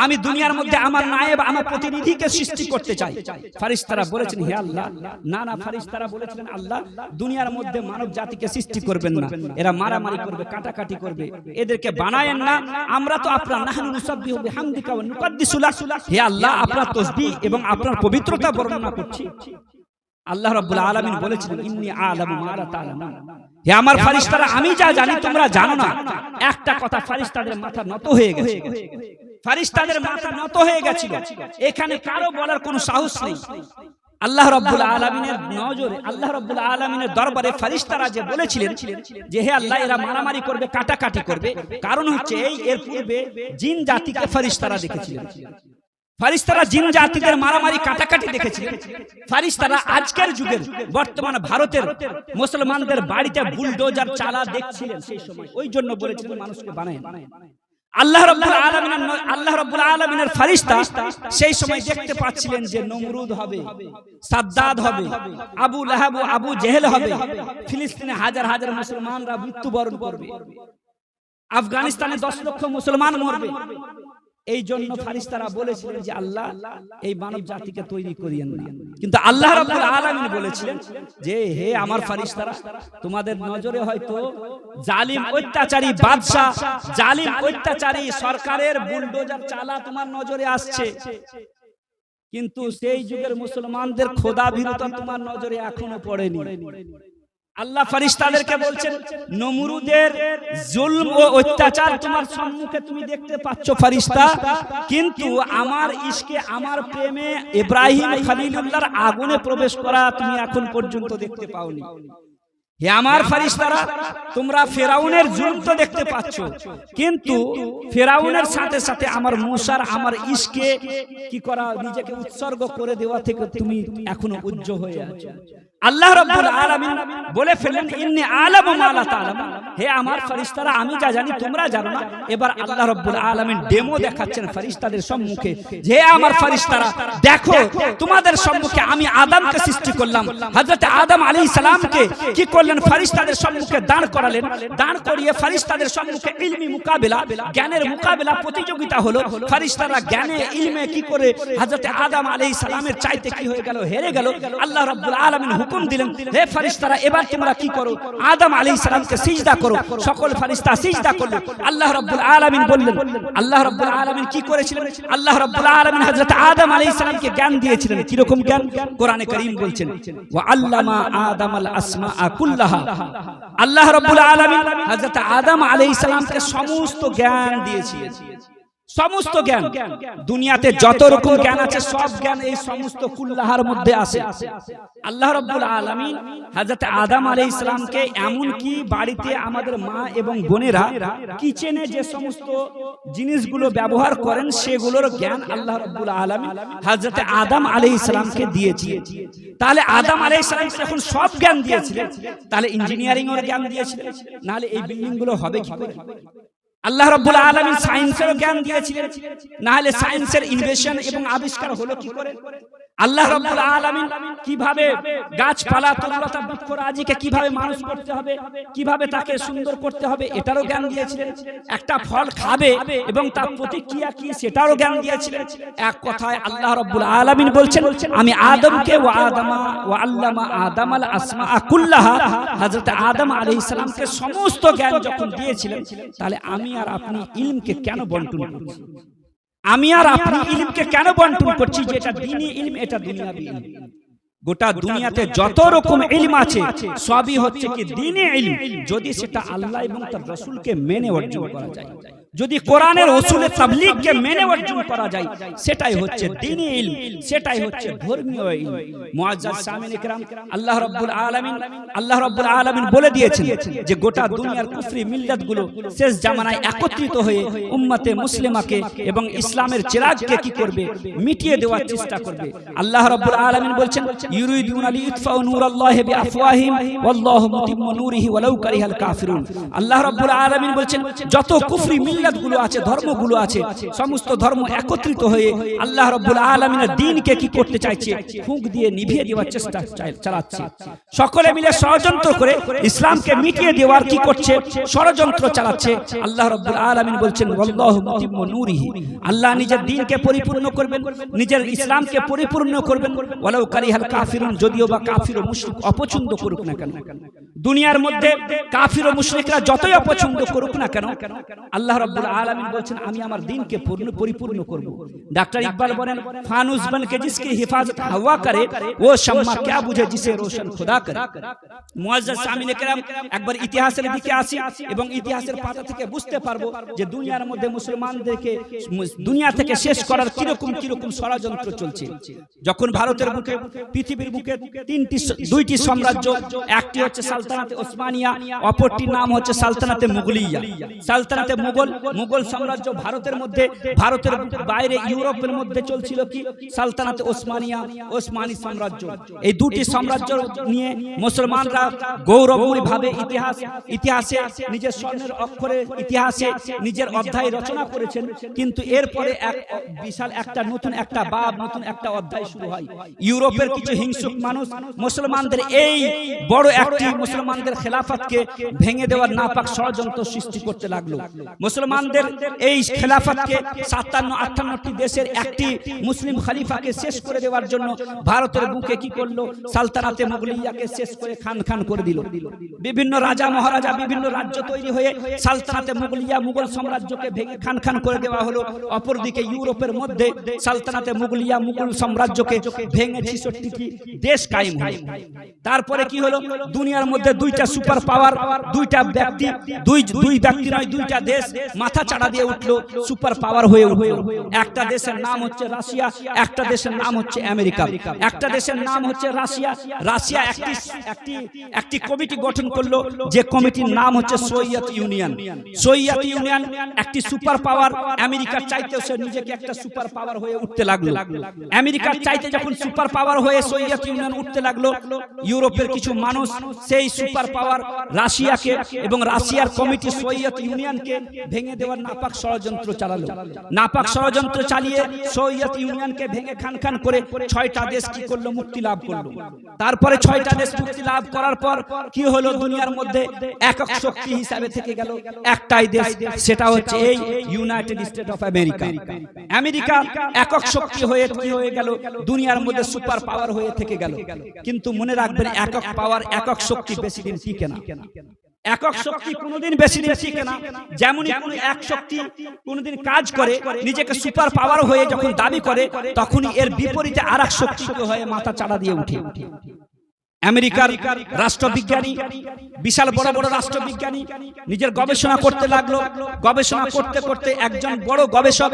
আমি দুনিয়ার মধ্যে আমার নায়েব, আমার প্রতিনিধিকে সৃষ্টি করতে চাই। ফেরেশতারা বলেছেন, হে আল্লাহ, না না। ফেরেশতারা বলেছিলেন, আল্লাহ দুনিয়ার মধ্যে মানব জাতিকে সৃষ্টি করবেন না, এরা মারামারি করবে, কাটাকাটি করবে, এদেরকে বানায়েন না। আমরা তো আপনার নাহনু নুসাব্বিহু বিহামদিকা ওয়া নুকদ্দিসু লাক। হে আল্লাহ, আপনার তাসবিহ এবং আপনার পবিত্রতা বর্ণনা করছি। আল্লাহ রাব্বুল আলামিন বলেছিলেন, ইন্নী আ'লামু মা লা তা'লামুন। হে আমার ফেরেশতারা, আমি যা জানি তোমরা জানো না। একটা কথা ফেরেশতাদের মাথা নত হয়ে গেছে, ফেরেশতাদের মাথা নত হয়ে গেছিল। এখানে কারো বলার কোনো সাহস নেই। আল্লাহ রাব্বুল আলামিনের নজরে, আল্লাহ রাব্বুল আলামিনের দরবারে ফেরেশতারা যে বলেছিলেন যে হে আল্লাহ, এরা মারামারি করবে, কাটাকাটি করবে, কারণ হচ্ছে এর পূর্বে জিন জাতিকে ফেরেশতারা দেখেছিলেন। ফেরেশতারা জিন জাতিদের মারামারি কাটাকাটি দেখেছিলেন। ফেরেশতারা আজকের যুগের বর্তমান ভারতের মুসলমানদের বাড়িতে বুলডোজার চালা দেখছিলেন সেই সময়। ওই জন্য বলেছিলেন মানুষকে বানায়। আল্লাহ রাব্বুল আলামিনের ফেরেশতা সেই সময় দেখতে পাচ্ছিলেন যে নমরুদ হবে, সাদ্দাদ হবে, আবু লাহাব, আবু জেহেল হবে, ফিলিস্তিনে হাজার হাজার মুসলমানরা মৃত্যুবরণ করবে, আফগানিস্তানে 10 লক্ষ মুসলমান মরবে। এই জন্য ফেরেশতারা বলেছিলেন যে আল্লাহ, এই মানব জাতিকে তৈরি করিয়েন না। কিন্তু আল্লাহ রাব্বুল আলামিন বলেছিলেন যে হে আমার ফেরেশতারা, তোমাদের নজরে হয়তো জালিম অত্যাচারী বাদশা, জালিম অত্যাচারী সরকারের বুলডোজার চালা তোমার নজরে আসছে, কিন্তু সেই যুগের মুসলমানদের খোদা ভীরুতা তোমার নজরে এখনো পড়েনি। আল্লাহ ফেরেশতাদেরকে বলছেন, নমরুদের জুলম ও অত্যাচার তোমার সম্মুখে তুমি দেখতে পাচ্ছ ফেরেশতা, কিন্তু আমার ইশকে, আমার প্রেমে ইব্রাহিম খলিলুল্লাহর আগুনে প্রবেশ করা তুমি এখন পর্যন্ত দেখতে পাওনি। হে আমার ফেরেশতারা, তোমরা ফেরাউনের জুলম তো দেখতে পাচ্ছ, কিন্তু ফেরাউনের সাথে সাথে আমার মুসার, আমার ইশকে কি করা, নিজেকে উৎসর্গ করে দেওয়া থেকে তুমি এখনো উজ্জ্বল হয়ে আছো। আল্লাহ রাব্বুল আলামিন বলে ফেললেন, ইন্নী আ'লামু মা লা তা'লামুন। হে আমার ফেরেশতারা, আমি যা জানি তোমরা জানো না। এবার আল্লাহ রাব্বুল আলামিন ডেমো দেখাচ্ছেন ফেরেশতাদের সম্মুখে, যে আমার ফেরেশতারা দেখো, তোমাদের সম্মুখে আমি আদমকে সৃষ্টি করলাম। হযরত আদম আলাইহিস সালামকে কি করলেন? ফেরেশতাদের সম্মুখে দাঁড় করালেন। দাঁড় করিয়ে ফেরেশতাদের সম্মুখে ইলমি মুকাবিলা, জ্ঞানের মুকাবিলা প্রতিযোগিতা হলো। ফেরেশতারা জ্ঞানে, ইলমে কি করে হযরত আদম আলাইহিস সালামের চাইতে কি হয়ে গেল? হেরে গেল। আল্লাহ রাব্বুল আলামিন হুকুম দিলেন, হে ফেরেশতারা এবার তোমরা কি করো, আদম আলাইহিস সালামকে সিজদা করো। সকল ফেরেশতা সিজদা করলো। আল্লাহ রাব্বুল আলামিন বললেন, আল্লাহ রাব্বুল আলামিন কি করেছিলেন? আল্লাহ রাব্বুল আলামিন হযরত আদম আলাইহিস সালামকে জ্ঞান দিয়েছিলেন। কি রকম জ্ঞান? কোরআনে কারীম বলছেন, ওয়া আল্লামা আদামাল আসমাআ কুল্লাহা। আল্লাহ রাব্বুল আলামিন হযরত আদম আলাইহিস সালামকে সমস্ত জ্ঞান দিয়েছিলেন। সমস্ত জ্ঞান, দুনিয়াতে যত রকম জ্ঞান আছে সব জ্ঞান এই সমস্ত কুল্লাহার মধ্যে আছে। আল্লাহ রাব্বুল আলামিন হযরত আদম আলাইহিস সালামকে এমন কি বাড়িতে আমাদের মা এবং বোনেরা কিচেনে যে সমস্ত জিনিসগুলো ব্যবহার করেন সেগুলোর জ্ঞান আল্লাহ রাব্বুল আলামিন হযরত আদম আলাইহিস সালামকে দিয়েছিলেন। তাহলে আদম আলাইহিস সালামকে যখন সব জ্ঞান দিয়েছিলেন, তাহলে ইঞ্জিনিয়ারিং এর জ্ঞান দিয়েছিলেন, নাহলে এই বিল্ডিং গুলো হবে কি করে? আল্লাহ রাব্বুল আলামিন সায়েন্সের জ্ঞান দিয়েছিলেন, না হলে সায়েন্সের ইনভেনশন এবং আবিষ্কার হলো কি করে? আল্লাহ রাব্বুল আলামিন কিভাবে গাছপালা তরুলতা বৃক্ষরাজিকে কিভাবে মানুষ করতে হবে, কিভাবে তাকে সুন্দর করতে হবে এটারও জ্ঞান দিয়েছিলেন। একটা ফল খাবে এবং তার প্রতিক্রিয়া কি সেটারও জ্ঞান দিয়েছিলেন। এক কথায় আল্লাহ রাব্বুল আলামিন বলছেন, আমি আদমকে ওয়া আল্লামা আদামাল আসমাআ কুল্লাহা, হযরত আদম আলাইহিস সালামকে সমস্ত জ্ঞান যখন দিয়েছিলেন, তাহলে আমি আর আপনি ইলমকে কেন বন্টন করছি? আমি আর আপনি ইলমকে কেন বন্টন করছি? যে এটা দ্বীনি ইলম, এটা দুনিয়াবি ইলম। গোটা দুনিয়াতে যত রকম ইলম আছে সবই হচ্ছে কি দ্বীনি ইলম, যদি সেটা আল্লাহ এবং তার রাসূলকে মেনে অর্জন করা যায়, যদি কোরআনের উসুলে তাবলীগকে মেনে অর্জন করা যায়, সেটাই হচ্ছে দ্বীনি ইলম, সেটাই হচ্ছে ধর্মীয় ইলম। মুআজ্জাজ সামিন ইকরাম, আল্লাহ রাব্বুল আলামিন বলে দিয়েছেন যে গোটা দুনিয়ার কুফরি মিল্লাতগুলো শেষ জামানায় একত্রিত হয়ে উম্মতে মুসলিমাকে এবং ইসলামের চিরাগকে কি করবে? মিটিয়ে দেওয়ার চেষ্টা করবে। আল্লাহ রাব্বুল আলামিন বলছেন, ইউরিদুনা লিইতফাউ নূরাল্লাহি বিআফওয়াহিম ওয়াল্লাহু মুতিম্মু নূরিহি ওয়ালাউ কারিহাল কাফিরুন। আল্লাহ রাব্বুল আলামিন বলছেন, যত কুফরি মিল্লাতগুলো আছে, ধর্মগুলো আছে, সমস্ত ধর্ম একত্রিত হয়ে আল্লাহ রাব্বুল আলামিনের দ্বীনকে কি করতে চাইছে? ফুঁক দিয়ে নিভিয়ে দেওয়ার চেষ্টা চালাচ্ছে। সকলে মিলে ষড়যন্ত্র করে ইসলামকে মিটিয়ে দেওয়ার কি করছে? ষড়যন্ত্র চালাচ্ছে। আল্লাহ রাব্বুল আলামিন বলছেন, ওয়াল্লাহু মুতিম্মু নূরিহি, আল্লাহ নিজের দ্বীনকে পরিপূর্ণ করবেন, নিজের ইসলামকে পরিপূর্ণ করবেন। ওয়ালাউ কারিহাল কাফিরুন, যদিও বা কাফির ও মুশরিক অপছন্দ করুক না কেন, দুনিয়ার মধ্যে কাফির ও মুশরিকরা যতই অপছন্দ করুক না কেন, আল্লাহ রাব্বুল আলামিন বলছেন, আমি আমার দ্বীনকে পরিপূর্ণ করব। ডাক্তার ইকবাল বলেন, ফানুস বনকে जिसकी हिफाजत हवा करे वो शम्मा क्या बुझे जिसे रोशन खुदा करे। মুআজ্জাজ সামিন کرام, একবার ইতিহাসের দিকে আসি এবং ইতিহাসের পাতা থেকে বুঝতে পারবো যে দুনিয়ার মধ্যে মুসলমানদেরকে দুনিয়া থেকে শেষ করার কিরকম ষড়যন্ত্র চলছে। যখন ভারতের বুকে, পৃথিবীর বুকে দুইটি সাম্রাজ্য, একটি হচ্ছে সালতানাতে ওসমানিয়া, অপরটির নাম হচ্ছে সালতানাতে মুগলিয়া। সালতানাতে মুঘল সাম্রাজ্য ভারতের মধ্যে, ভারতের বাইরে ইউরোপের মধ্যে চলছিল কি? সালতানাতে ওসমানিয়া, ওসমানী সাম্রাজ্য। এই দুটি সাম্রাজ্য নিয়ে মুসলমানরা গৌরবময় ভাবে ইতিহাসে নিজের স্বর্ণের অক্ষরে ইতিহাসে নিজের অধ্যায় রচনা করেছেন। কিন্তু এরপরে এক বিশাল একটা নতুন একটা বাব, নতুন একটা অধ্যায় শুরু হয়। ইউরোপের কিছু হিংসুক মানুষ মুসলমানদের এই বড় একটি মুসলমানদের খেলাফতকে ভেঙে দেওয়ার নাপাক ষড়যন্ত্র সৃষ্টি করতে লাগলো। মুসলমানদের এই খেলাফতকে 57-58টি দেশের একটি মুসলিম খলিফাকে শেষ করে দেওয়ার জন্য ভারতের বুকে কি করলো? সালতানাতে মুগলিয়াকে শেষ করে খান করে দিল। বিভিন্ন রাজা মহারাজা, বিভিন্ন রাজ্য তৈরি হয়ে সালতানাতে মুগলিয়া, মুঘল সাম্রাজ্যকে ভেঙে খান করে দেওয়া হলো। অপরদিকে ইউরোপের মধ্যে সালতানাতে মুগলিয়া, মুঘল সাম্রাজ্যকে ভেঙে 66টি দেশ কায়েম হলো। তারপরে কি হলো? দুনিয়ার মধ্যে দুইটা সুপার পাওয়ার, দুইটা ব্যক্তি, দুই ব্যক্তি নয়, দুইটা দেশ মাথা চাড়া দিয়ে উঠলো, সুপার পাওয়ার হয়ে উঠলো। একটা দেশের নাম হচ্ছে রাশিয়া, একটা দেশের নাম হচ্ছে আমেরিকা। একটা দেশের নাম হচ্ছে রাশিয়া একটি কমিটি গঠন করলো, যে কমিটির নাম হচ্ছে সোভিয়েত ইউনিয়ন একটি সুপার পাওয়ার। আমেরিকার চাইতেও সে নিজেকে একটা সুপার পাওয়ার হয়ে উঠতে লাগলো। আমেরিকার চাইতে যখন সুপার পাওয়ার হয়ে সোভিয়েত ইউনিয়ন উঠতে লাগলো, ইউরোপের কিছু মানুষ সেই সুপার পাওয়ার রাশিয়াকে এবং রাশিয়ার কমিটি সোভিয়েত ইউনিয়নকে ভেঙে দেওয়ার নাপাক ষড়যন্ত্র চালালো। নাপাক ষড়যন্ত্র চালিয়ে সোভিয়েত ইউনিয়নকে ভেঙে খান করে 6টা দেশ কি করলো? মুক্তি লাভ করলো। তারপরে 6টা দেশ মুক্তি লাভ করার পর কি হলো? দুনিয়ার মধ্যে একক শক্তি হিসাবে থেকে গেল একটাই দেশ, সেটা হচ্ছে এই United state of America. America একক শক্তি হয়ে কি হয়ে গেল? দুনিয়ার মধ্যে সুপার পাওয়ার হয়ে থেকে গেল। কিন্তু মনে রাখবেন, একক পাওয়ার, একক শক্তি বেশি দিন টিকে না। একক শক্তি কোনোদিন বেশি দিন টিকে না। যেমনই কোনো এক শক্তি কোনোদিন কাজ করে, নিজেকে সুপার পাওয়ার হয়ে যখন দাবি করে, তখনই এর বিপরীতে আরেক শক্তি হয়ে মাথা চাড়া দিয়ে উঠে। আমেরিকার রাষ্ট্রবিজ্ঞানী, বিশাল বড় বড় রাষ্ট্রবিজ্ঞানী নিজের গবেষণা করতে লাগলো। গবেষণা করতে করতে একজন বড় গবেষক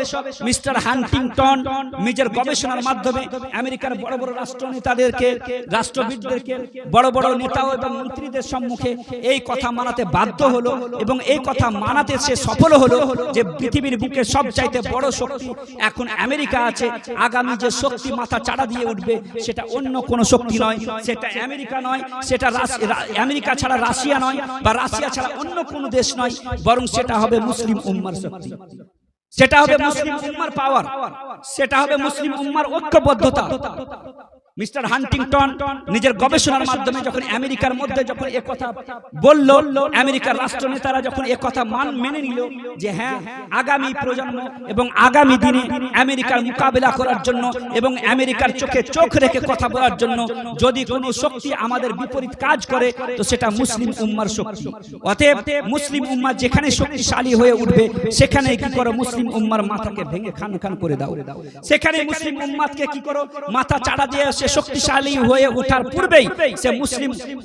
মিস্টার হান্টিংটন নিজের গবেষণার মাধ্যমে আমেরিকার বড় বড় রাষ্ট্রনেতাদেরকে, রাষ্ট্রবিদদেরকে, বড় বড় নেতা এবং মন্ত্রীদের সম্মুখে এই কথা মানাতে বাধ্য হলো এবং এই কথা মানাতে সে সফল হলো যে পৃথিবীর বুকে সবচাইতে বড় শক্তি এখন আমেরিকা আছে। আগামী যে শক্তি মাথা চাড়া দিয়ে উঠবে সেটা অন্য কোনো শক্তি নয়, সেটা আমেরিকা নয়, সেটা আমেরিকা ছাড়া রাশিয়া নয়, বা রাশিয়া ছাড়া অন্য কোনো দেশ নয়, বরং সেটা হবে মুসলিম উম্মার শক্তি, সেটা হবে মুসলিম উম্মার পাওয়ার, সেটা হবে মুসলিম উম্মার ঐক্যবদ্ধতা। মিস্টার হান্টিংটন নিজের গবেষণার মাধ্যমে যখন আমেরিকার মধ্যে যখন একথা বলল, আমেরিকার রাষ্ট্রনেতারা যখন একথা মেনে নিল যে হ্যাঁ, আগামী প্রজন্ম এবং আগামী দিনে আমেরিকার মোকাবেলা করার জন্য এবং আমেরিকার চোখে চোখ রেখে কথা বলার জন্য যদি কোনো শক্তি আমাদের বিপরীত কাজ করে, তো সেটা মুসলিম উম্মার শক্তি। অতএব মুসলিম উম্মা যেখানে শক্তিশালী হয়ে উঠবে, সেখানে কি করো? মুসলিম উম্মার মাথাকে ভেঙে খান করে দাও। সেখানে মুসলিম উম্মাতকে কি করো? মাথা চাড়া দিয়ে শক্তিশালী হয়ে ওঠার পূর্বেই সে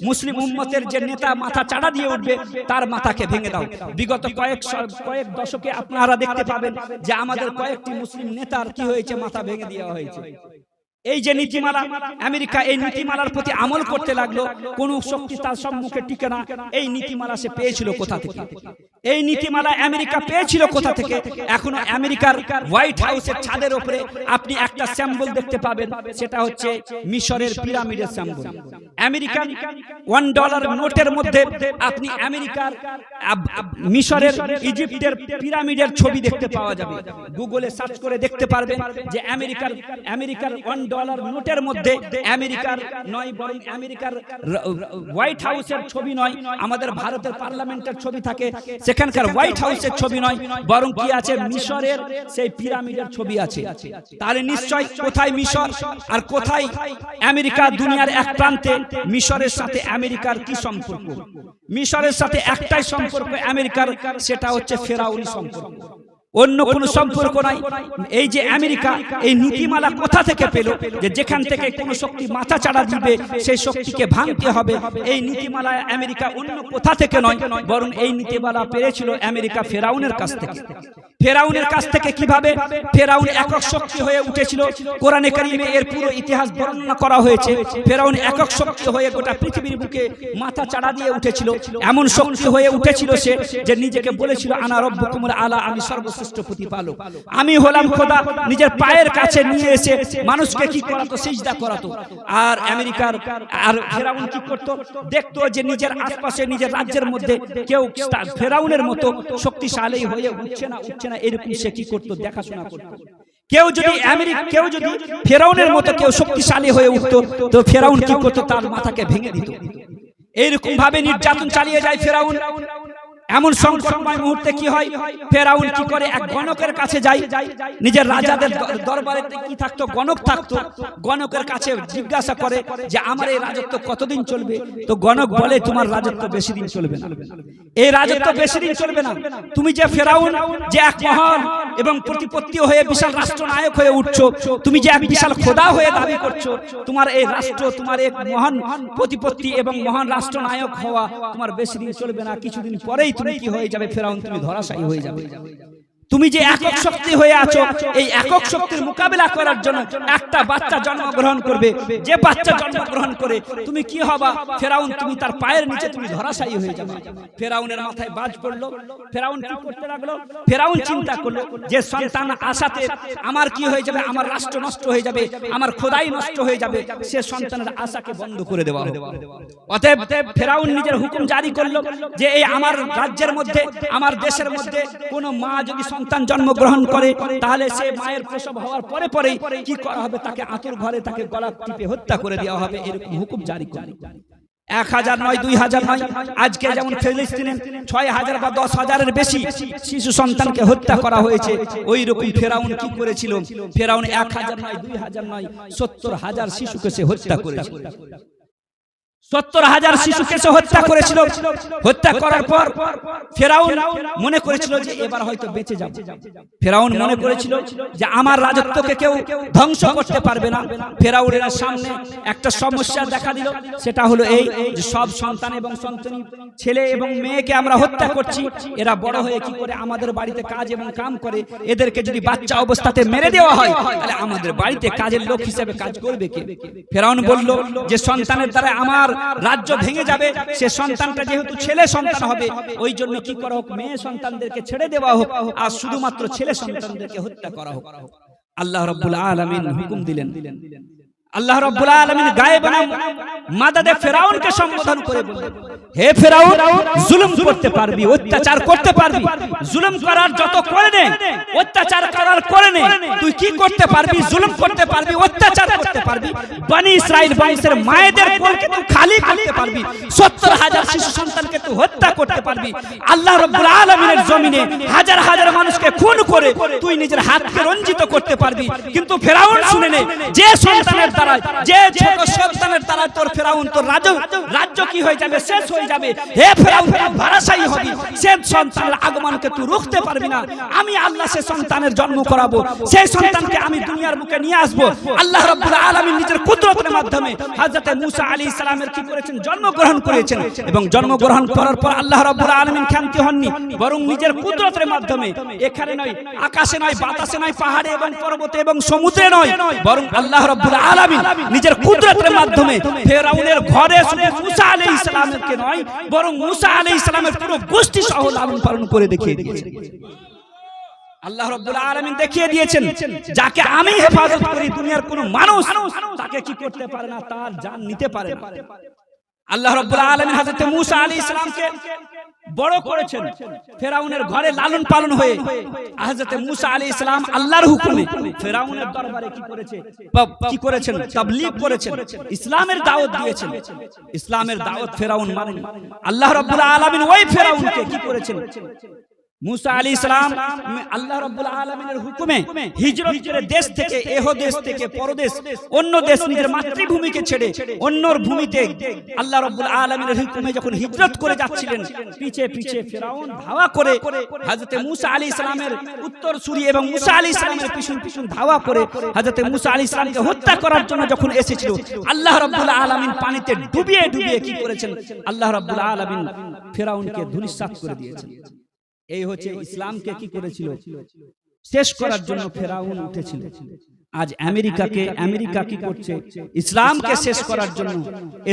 মুসলিম উম্মতের যে নেতা মাথা চাড়া দিয়ে উঠবে, তার মাথাকে ভেঙে দাও। বিগত কয়েক দশকে আপনারা দেখতে পাবেন যে আমাদের কয়েকটি মুসলিম নেতার কি হয়েছে? মাথা ভেঙে দেওয়া হয়েছে। এই যে নীতিমালা, আমেরিকা এই নীতিমালার প্রতি আমল করতে লাগলো, কোন শক্তি তার সম্মুখে টিকে না। এই নীতিমালা সে পেয়েছিল কোথা থেকে? এই নীতিমালা আমেরিকা পেয়েছিল কোথা থেকে? এখনো আমেরিকার হোয়াইট হাউসের ছাদের উপরে আপনি একটা সিম্বল দেখতে পাবেন, সেটা হচ্ছে মিশরের পিরামিডের সিম্বল। আমেরিকান $1 নোটের মধ্যে আপনি আমেরিকার, মিশরের, ইজিপ্টের পিরামিডের ছবি দেখতে পাওয়া যাবে। গুগলে সার্চ করে দেখতে পারবেন যে আমেরিকার $1 নোটের মধ্যে আমেরিকার নয়, বরং আমেরিকার হোয়াইট হাউসের ছবি নয়, আমাদের ভারতের পার্লামেন্টের ছবি থাকে, সেখানকার হোয়াইট হাউসের ছবি নয়, বরং কি আছে? মিশরের সেই পিরামিডের ছবি আছে। তাহলে নিশ্চয় কোথায় মিশর আর কোথায় আমেরিকা? দুনিয়ার এক প্রান্তে। মিশরের সাথে আমেরিকার কি সম্পর্ক? মিশরের সাথে একটাই সম্পর্ক আমেরিকার, সেটা হচ্ছে ফেরাউনি সম্পর্ক, অন্য কোনো সম্পর্ক নাই। এই যে আমেরিকা এই নীতিমালা কোথা থেকে পেল যে যেখান থেকে কোনো শক্তি মাথা চাড়া দিবে সেই শক্তিকে ভাঙতে হবে? এই নীতিমালা আমেরিকা অন্য কোথা থেকে নয়, বরং এই নীতিমালা পেয়েছিল আমেরিকা ফেরাউনের কাছ থেকে। ফেরাউনের কাছ থেকে কিভাবে? ফেরাউন একক শক্তি হয়ে উঠেছিল। কোরআনে কারিমে এর পুরো ইতিহাস বর্ণনা করা হয়েছে। ফেরাউন একক শক্তি হয়ে গোটা পৃথিবীর বুকে মাথা চাড়া দিয়ে উঠেছিল। এমন শক্তি হয়ে উঠেছিল সে যে নিজেকে বলেছিল আনা রব্বুকুমুল আলা, আমি সর্বশ্রেষ্ঠ প্রতিপালক, আমি হলাম খোদা। নিজের পায়ের কাছে নিয়ে এসে মানুষকে কি করাতো? সিজদা করাতো। আর আমেরিকার আর ফেরাউন কি করতো? দেখতো যে নিজের আশপাশে, নিজের রাজ্যের মধ্যে কেউ ফেরাউনের মতো শক্তিশালী হয়ে উঠছে না, এরকম সে কি করতো? দেখাশোনা করতো। কেউ যদি ফেরাউনের মতো কেউ শক্তিশালী হয়ে উঠতো, তো ফেরাউন কি করতো? তার মাথাকে ভেঙে দিত। এইরকম ভাবে নির্যাতন চালিয়ে যায় ফেরাউন। এমন সংকটময় মুহূর্তে কি হয়? ফেরাউন কি করে? এক গণকের কাছে যায়। নিজের রাজাদের দরবারে কি থাকতো? গণক থাকতো। গণকের কাছে জিজ্ঞাসা করে যে আমার এই রাজত্ব কতদিন চলবে? তো গণক বলে তোমার রাজত্ব বেশি দিন চলবে না, এই রাজত্ব বেশি দিন চলবে না। তুমি যে ফেরাউন, যে এক মহান এবং প্রতিপত্তি হয়ে বিশাল রাষ্ট্রনায়ক হয়ে উঠছো, তুমি যে এক বিশাল খোদা হয়ে দাবি করছো, তোমার এই রাষ্ট্র, তোমার এক মহান প্রতিপত্তি এবং মহান রাষ্ট্রনায়ক হওয়া তোমার বেশি দিন চলবে না। কিছুদিন পরেই তুমি কি হয়ে যাবে? ফেরাউন, তুমি ধরাশায়ী হয়ে যাবে। তুমি যে একক শক্তি হয়ে আছো, এই একক শক্তির মোকাবিলা করার জন্য একটা বাচ্চা জন্মগ্রহণ করবে। যে বাচ্চা জন্মগ্রহণ করে তুমি কি হবা? ফেরাউন, তুমি তার পায়ের নিচে তুমি ধরাশায়ী হয়ে যাবে। ফেরাউনের মাথায় বাজ পড়লো। ফেরাউন কি করতে লাগলো? ফেরাউন চিন্তা করলো যে সন্তান আশাতে আমার কি হয়ে যাবে, আমার রাষ্ট্র নষ্ট হয়ে যাবে, আমার খোদাই নষ্ট হয়ে যাবে। সে সন্তানের আশাকে বন্ধ করে দেওয়া হবে। অতএব ফেরাউন নিজের হুকুম জারি করলো যে এই আমার রাজ্যের মধ্যে, আমার দেশের মধ্যে কোন মা যদি সন্তান জন্মগ্রহণ করে, তাহলে সে মায়ের প্রসব হওয়ার পরে পরেই কি করা হবে? তাকে আতুর ঘরে তাকে গলা টিপে হত্যা করে দেওয়া হবে। এরকম হুকুম জারি করলো। 1000 নয়, 2000 নয়, আজকে যেমন ফিলিস্তিনে 6000 বা 10,000-এর বেশি শিশু সন্তানকে হত্যা করা হয়েছে। ওই রকম ফেরাউন কি করেছিল? ফেরাউন 1000 নয়, 2000 নয়, 70,000 শিশুকে সে হত্যা করেছিল। 70,000 শিশুকে সে হত্যা করেছিল। হত্যা করার পর ফেরাউন মনে করেছিল যে এবার হয়তো বেঁচে যাব। ফেরাউন মনে করেছিল যে আমার রাজত্বকে কেউ ধ্বংস করতে পারবে না। ফেরাউনের সামনে একটা সমস্যা দেখা দিল, সেটা হলো এই যে সব সন্তান এবং সন্তানী, ছেলে এবং মেয়েকে আমরা হত্যা করছি। এরা বড় হয়ে কি করে আমাদের বাড়িতে কাজ এবং কাম করে? এদেরকে যদি বাচ্চা অবস্থাতে মেরে দেওয়া হয়, তাহলে আমাদের বাড়িতে কাজের লোক হিসেবে কাজ করবে কে? ফেরাউন বলল যে সন্তানের দ্বারা আমার রাজ্য ভেঙে যাবে। সে সন্তানটা যেহেতু ছেলে সন্তান হবে, ওই জন্য কি করা হোক, মেয়ে সন্তানদেরকে ছেড়ে দেওয়া হোক, আর শুধুমাত্র ছেলে সন্তানদেরকে হত্যা করা হোক। আল্লাহ রাব্বুল আলামিন হুকুম দিলেন। আল্লাহ রাব্বুল আলামিন গায়েবানা মাদাদে ফেরাউনকে সম্বোধন করে বললেন, হে ফেরাউন, জুলুম করতে পারবি, অত্যাচার করতে পারবি, জুলুম করার যত করে নে, অত্যাচার করার করে নে, তুই কি করতে পারবি? জুলুম করতে পারবি, অত্যাচার করতে পারবি, বনি ইসরাইল বংশের মায়েদের কোলকে তুই খালি করতে পারবি, 70,000 শিশু সন্তানকে তুই হত্যা করতে পারবি। আল্লাহ রাব্বুল আলামিনের জমিনে হাজার হাজার মানুষকে খুন করে তুই নিজের হাতকে রঞ্জিত করতে পারবি। কিন্তু ফেরাউন শুনে নে, যে সন্তানের দ্বারা, যে ছোট সন্তানের দ্বারা তোর ফেরাউন, তোর রাজ্য কি হয়ে যাবে? শেষ হয়ে যাবে। হে ফেরাউন, ভারাশায়ী হবি। সে সন্তানের আগমনকে তুই রুখতে পারবি না। আমি আল্লাহ সে সন্তানের জন্ম করাবো, সেই সন্তানকে আমি দুনিয়ার বুকে নিয়ে আসবো। আল্লাহ রাব্বুল আলামিন নিজের কুদরতের মাধ্যমে হযরত মূসা আলাইহিস সালামের কি করেছেন? জন্মগ্রহণ করেছেন। এবং জন্মগ্রহণ করার পর আল্লাহ রাব্বুল আলামিন ক্ষান্ত হননি, বরং নিজের কুদরতের মাধ্যমে, এখানে নয়, আকাশে নয়, বাতাসে নয়, পাহাড়ে এবং পর্বতে এবং সমুদ্রে নয়, বরং আল্লাহ রাব্বুল আলামিন নিজের কুদরতের মাধ্যমে ফেরাউনের ঘরে শুধু মূসা আলাইহিস সালামকে নয়, বরং মূসা আলাইহিস সালামের পুরো গোষ্ঠী সহ লালন পালন করে দেখিয়ে দিয়েছেন। আল্লাহ রাব্বুল আলামিন দেখিয়ে দিয়েছেন, যাকে আমি হেফাজত করি, দুনিয়ার কোনো মানুষ তাকে কি করতে পারে না, তার জান নিতে পারে না। আল্লাহ রাব্বুল আলামিন হযরত মূসা আলাইহিস সালামকে বড় করেছেন ফেরাউনের ঘরে লালন পালন হয়ে। হযরত মূসা আলাইহিস সালাম আল্লাহর হুকুমে ফেরাউনের দরবারে কি করেছেন? তাবলীগ করেছেন, ইসলামের দাওয়াত দিয়েছেন। ইসলামের দাওয়াত ফেরাউন মানে আল্লাহ রাব্বুল আলামিন ওই ফেরাউনকে কি করেছেন? মূসা আলাইহিস সালাম আল্লাহ রাব্বুল আলামিনের হুকুমে হিজরত করে দেশ থেকে, এহ দেশ থেকে পরদেশ, অন্য দেশ, নিজের মাতৃভূমিকে ছেড়ে অন্যর ভূমিতে আল্লাহ রাব্বুল আলামিনের হুকুমে যখন হিজরত করে যাচ্ছিলেন, পিছে পিছে ফেরাউন ধাওয়া করে হযরত মূসা আলাইহিস সালামের উত্তরসূরি এবং মূসা আলাইহিস সালামের পিছন পিছন ধাওয়া করে হযরত মূসা আলাইহিস সালামকে হত্যা করার জন্য যখন এসেছিল, আল্লাহ রাব্বুল আলামিন পানিতে ডুবিয়ে ডুবিয়ে কি করেছেন? আল্লাহ রাব্বুল আলামিন ফেরাউনকে ধূলিসাৎ করে দিয়েছেন। এই হচ্ছে ইসলামকে কি করেছিল? শেষ করার জন্য ফেরাউন উঠেছিল। আজ আমেরিকা কি করছে? ইসলামকে শেষ করার জন্য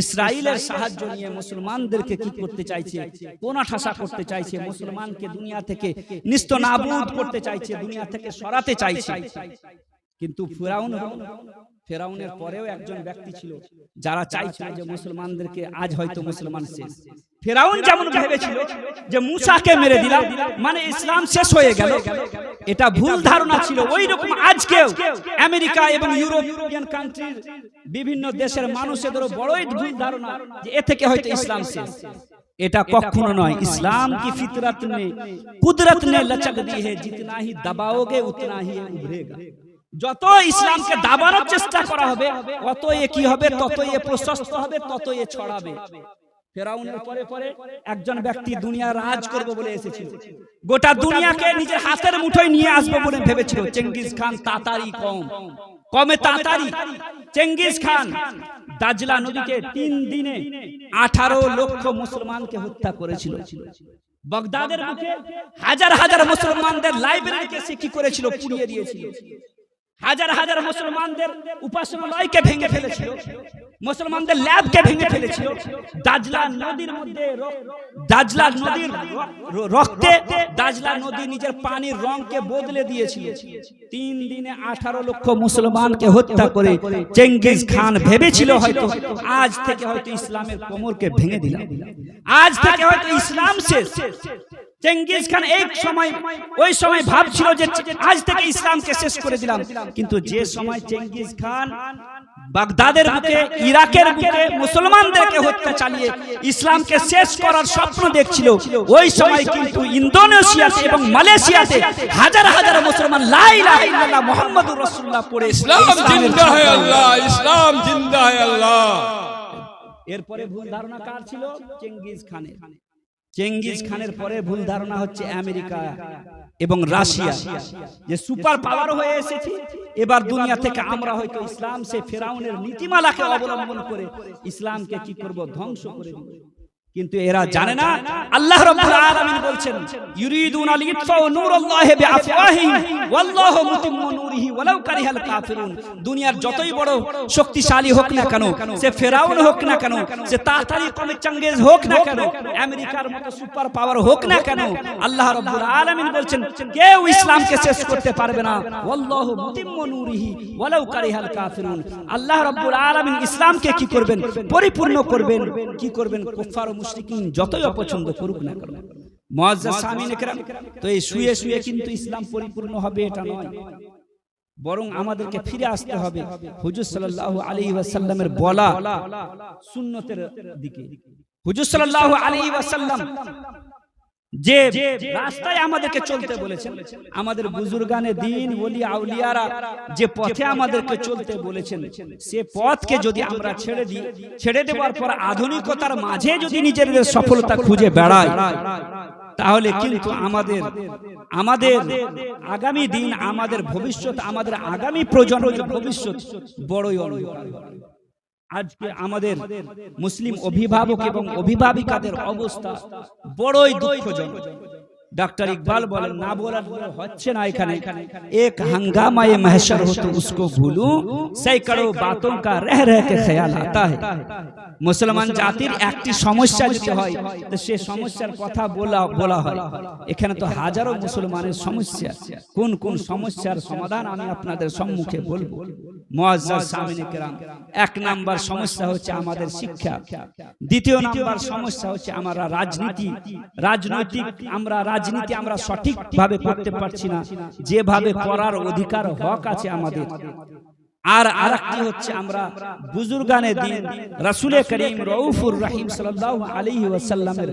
ইসরায়েলের সাহায্য নিয়ে মুসলমানদেরকে কি করতে চাইছে? কোণঠাসা করতে চাইছে, মুসলমানকে দুনিয়া থেকে নিস্তনাবুদ করতে চাইছে, দুনিয়া থেকে সরাতে চাইছে। কিন্তু ফেরাউনের পরেও একজন ব্যক্তি ছিল যারা চাইছিল যে মুসলমানদেরকে, আজ হয়তো মুসলমান শেষ। ফেরাউন যেমন ভেবেছিল যে মূসাকে মেরে দিলাম মানে ইসলাম শেষ হয়ে গেল, এটা ভুল ধারণা ছিল। ওই রকম আজকেও আমেরিকা এবং ইউরোপিয়ান কান্ট্রির বিভিন্ন দেশের মানুষেদেরও বড়ই ভুল ধারণা যে এ থেকে হয়তো ইসলাম শেষ। এটা কখনো নয়। ইসলাম কি ফিতরত নে কুদরত নে লচক दी है, जितना ही दबाओगे उतना ही उभरेगा। যত ইসলামকে দাবানোর চেষ্টা করা হবে, তত এ কি হবে? তত এ প্রশস্ত হবে, তত এ ছড়াবে। ফেরাউনের পরে পরে একজন ব্যক্তি দুনিয়া রাজ করবে বলে এসেছিল, গোটা দুনিয়াকে নিজের হাতের মুঠোয় নিয়ে আসবে বলে ভেবেছিল। চেঙ্গিজ খান তাতারি কমে তাতারি। চেঙ্গিজ খান দাজলা নদীতে 3 দিনে 18 লক্ষ মুসলমানকে হত্যা করেছিল। বাগদাদের বুকে হাজার হাজার মুসলমানদের লাইব্রেরিকে সে কি করেছিল, পুড়িয়ে দিয়েছিল। হাজার হাজার মুসলমানদের উপাসনালয়কে ভেঙে ফেলেছিল, মুসলমানদের ল্যাবকে ভেঙে ফেলেছিল। দাজলা নদীর মধ্যে দাজলা নদীর রক্তে দাজলা নদী নিজের পানির রংকে বদলে দিয়েছিল। 3 দিনে 18 লক্ষ মুসলমানকে হত্যা করে চেঙ্গিজ খান ভেবেছিল হয়তো আজ থেকে হয়তো ইসলামের কোমরকে ভেঙে দিলাম, আজ থেকে হয়তো ইসলাম শেষ। চেঙ্গিজ খান ওই সময় ভাবছিল যে আজ থেকে ইসলামকে শেষ করে দিলাম, কিন্তু যে সময় চেঙ্গিজ খান বাগদাদের বুকে, ইরাকের বুকে মুসলমানদেরকে হত্যা চালিয়ে ইসলামকে শেষ করার স্বপ্ন দেখছিল, ওই সময় কিন্তু ইন্দোনেশিয়াতে এবং মালয়েশিয়াতে হাজার হাজার মুসলমান লা ইলাহা ইল্লাল্লাহ মুহাম্মাদুর রাসূলুল্লাহ পড়ে ইসলাম জিন্দা হ্যায় আল্লাহ, ইসলাম জিন্দা হ্যায় আল্লাহ। এরপরে ভুল ধারণা কার ছিল? চেঙ্গিজ খানের। চেঙ্গিজ খানের পরে ভুল ধারণা হচ্ছে আমেরিকা এবং রাশিয়া, যে সুপার পাওয়ার হয়ে এসেছে, এবার দুনিয়া থেকে আমরা হয়তো ইসলাম সে ফেরাউনের নীতিমালাকে অবলম্বন করে ইসলামকে কি করব, ধ্বংস করে দেব। কিন্তু এরা জানে না আল্লাহ রাব্বুল আলামিন বলছেন ইউরিদুনা লিইতফাউ নূরাল্লাহি বিআফওয়াহিহিম ওয়াল্লাহু মুতিম্মু নূরিহি ওয়ালাউ কারিহাল কাফিরুন। দুনিয়ার যতই বড় শক্তিশালী হোক না কেন, সে ফেরাউন হোক না কেন, সে তাতারি কমে চেঙ্গিজ হোক না কেন, আমেরিকার মতো সুপার পাওয়ার হোক না কেন, আল্লাহ রাব্বুল আলামিন বলছেন কেউ ইসলামকে শেষ করতে পারবে না। ওয়াল্লাহু মুতিম্মু নূরিহি ওয়ালাউ কারিহাল কাফিরুন। আল্লাহ রাব্বুল আলামিন ইসলামকে কি করবেন, পরিপূর্ণ করবেন। কি করবেন? কুফার ও মুশরিকিন যতই অপছন্দ করুক না কেন। মুআজ্জাজ সামিন ইকরাম, তো এই শুয়ে শুয়ে কিন্তু ইসলাম পরিপূর্ণ হবে এটা নয়, বরং আমাদেরকে ফিরে আসতে হবে হুজুর সাল্লাল্লাহু আলাইহি ওয়াসাল্লামের বলা সুন্নতের দিকে। হুজুর সাল্লাল্লাহু আলাইহি ওয়াসাল্লাম যে রাস্তায় আমাদেরকে চলতে বলেছেন, আমাদের বুজুর্গানে দ্বীন ওলি আউলিয়ারা যে পথে আমাদেরকে চলতে বলেছেন, সে পথকে যদি আমরা ছেড়ে দেওয়ার পর আধুনিকতার মাঝে যদি নিজেদের সফলতা খুঁজে বেড়াই, তাহলে কিন্তু আমাদের আগামী দিন, আমাদের ভবিষ্যৎ, আমাদের আগামী প্রজন্মের ভবিষ্যৎ বড়ই অন্ধকার। আজকে আমাদের মুসলিম অভিভাবক এবং অভিভাবিকাদের অবস্থা বড়ই দুঃখজনক। डॉक्टर इकबाल बोले ना बोला होच्छे ना एखाने एक हंगामा ये महशर हो तो उसको भूलूं सैकड़ों बातों का रह रह के ख्याल आता है। मुसलमान जातिर একটি সমস্যা যদি হয় তো সে সমস্যার কথা বলা হয়। এখানে তো হাজারো মুসলমানের সমস্যা, কোন কোন সমস্যার সমাধান আমি আপনাদের সম্মুখে বলবো। মুআজ্জাজ সামিনে কেরাম, এক নাম্বার সমস্যা হচ্ছে আমাদের শিক্ষা, দ্বিতীয় নাম্বার সমস্যা হচ্ছে আমরা রাজনৈতিক আমরা সঠিকভাবে করতে পারছি না, যেভাবে করার অধিকার হক আছে আমাদের। আর আরেকটি হচ্ছে আমরা বুজুর্গানে দ্বীন রাসূল করিম রউফুর রহিম সাল্লাল্লাহু আলাইহি ওয়াসাল্লামের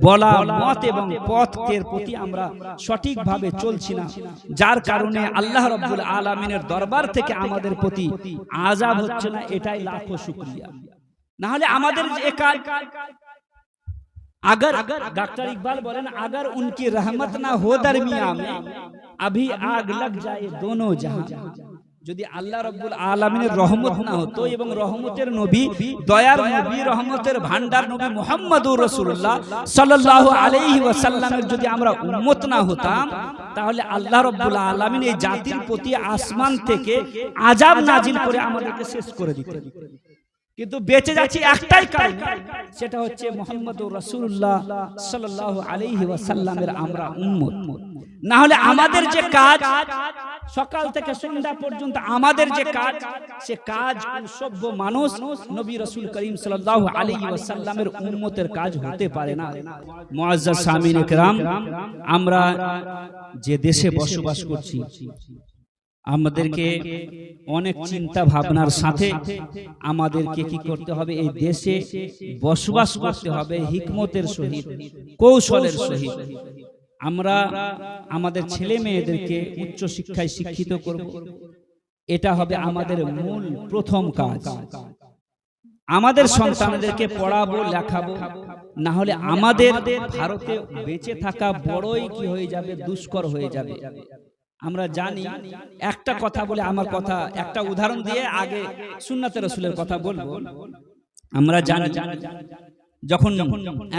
বলা মত এবং পথের প্রতি আমরা সঠিকভাবে চলছি না, যার কারণে আল্লাহ রাব্বুল আলামিনের দরবার থেকে আমাদের প্রতি আযাব হচ্ছে না। এটাই লাখো শুকরিয়া। না হলে আমাদের যে কাজ, अगर डॉक्टर इकबाल बोले ना, अगर उनकी रहमत ना हो दरमिया में अभी आग लग जाए दोनों जहां। যদি আল্লাহ রাব্বুল আলামিনের রহমত না হতো এবং রহমতের নবী, দয়ার নবী, রহমতের ভান্ডার নবী মুহাম্মদুর রাসূলুল্লাহ সাল্লাল্লাহু আলাইহি ওয়াসাল্লামের যদি আমরা উম্মত না হতাম, তাহলে আল্লাহ রাব্বুল আলামিন এই জাতির প্রতি আসমান থেকে আযাব নাজিল করে আমাদেরকে শেষ করে দিতেন। কিন্তু বেঁচে যাচ্ছি একটাই কারণে, সেটা হচ্ছে মুহাম্মদুর রাসূলুল্লাহ সাল্লাল্লাহু আলাইহি ওয়াসাল্লামের আমরা উম্মত। না হলে আমাদের যে কাজ সকাল থেকে সন্ধ্যা পর্যন্ত আমাদের যে কাজ, সে কাজ সভ্য মানুষ নবী রাসূল করিম সাল্লাল্লাহু আলাইহি ওয়াসাল্লামের উম্মতের কাজ হতে পারে না। মুআজ্জাজ সামিনে কেরাম, আমরা যে দেশে বসবাস করছি, আমাদেরকে অনেক চিন্তা ভাবনার সাথে আমাদেরকে কি করতে হবে, এই দেশে বসবাস করতে হবে হিকমতের সহিত, কৌশলের সহিত। আমরা আমাদের ছেলে মেয়েদেরকে উচ্চ শিক্ষায় শিক্ষিত করব, এটা হবে আমাদের মূল প্রথম কাজ। আমাদের সন্তানদেরকে পড়াবো, লেখাবো, না হলে আমাদের ভারতে বেঁচে থাকা বড়ই কি হয়ে যাবে, দুষ্কর হয়ে যাবে। আমরা জানি, একটা কথা বলে আমার কথা, একটা উদাহরণ দিয়ে আগে সুন্নাতে রাসূলের কথা বলবো। আমরা জানি যখন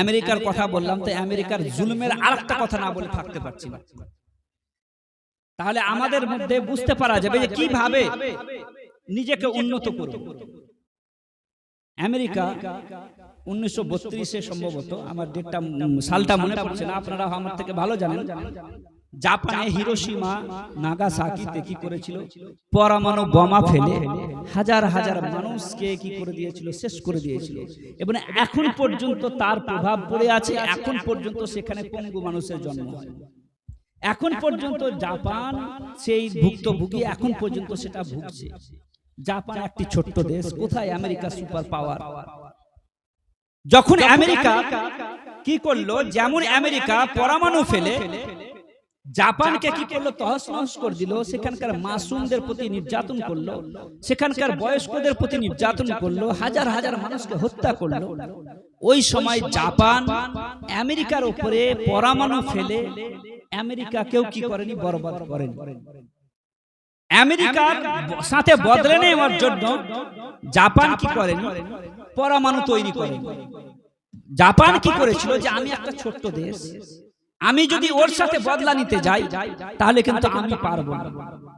আমেরিকার কথা বললাম, তো আমেরিকার জুলুমের আরেকটা কথা না বলে থাকতে পারছি না। তাহলে আমাদের মধ্যে বুঝতে পারা যাবে যে কিভাবে নিজেকে উন্নত করব। আমেরিকা 1932-এ সম্ভবত, আমার ডেটটা সালটা মনে পড়ছে না, আপনারা আমার থেকে ভালো জানেন, জাপানে হিরোশিমা নাগাসাকিতে কি করেছিল, পরমাণু বোমা ফেলে হাজার হাজার মানুষকে কি করে দিয়েছিল, শেষ করে দিয়েছিল। এবং এখন পর্যন্ত তার প্রভাব পড়ে আছে, এখন পর্যন্ত সেখানে পঙ্গু মানুষের জন্ম হয়। এখন পর্যন্ত জাপান সেই ভুক্তভোগী, এখন পর্যন্ত সেটা ভুগছে। জাপান একটি ছোট্ট দেশ, কোথায় আমেরিকা সুপার পাওয়ার। যখন আমেরিকা কি করলো, যেমন আমেরিকা পরমাণু ফেলে জাপানকে কি করলো, তহস নহস করে দিল, সেখানকার মাসুমদের প্রতি নির্যাতন করলো, সেখানকার বয়স্কদের প্রতি নির্যাতন করলো, হাজার হাজার মানুষকে হত্যা করলো। ওই সময় জাপান আমেরিকার উপরে পরমাণু ফেলে আমেরিকাকেও কি করেনি, বরবাদ করেনি। আমেরিকার সাথে বদলে নেওয়ার জন্য জাপান কি করেনি, পরমাণু তৈরি করেনি। জাপান কি করেছিল, যে আমি একটা ছোট্ট দেশ, আমি যদি ওর সাথে বদলা নিতে যাই তাহলে কিন্তু আমি পারবো না।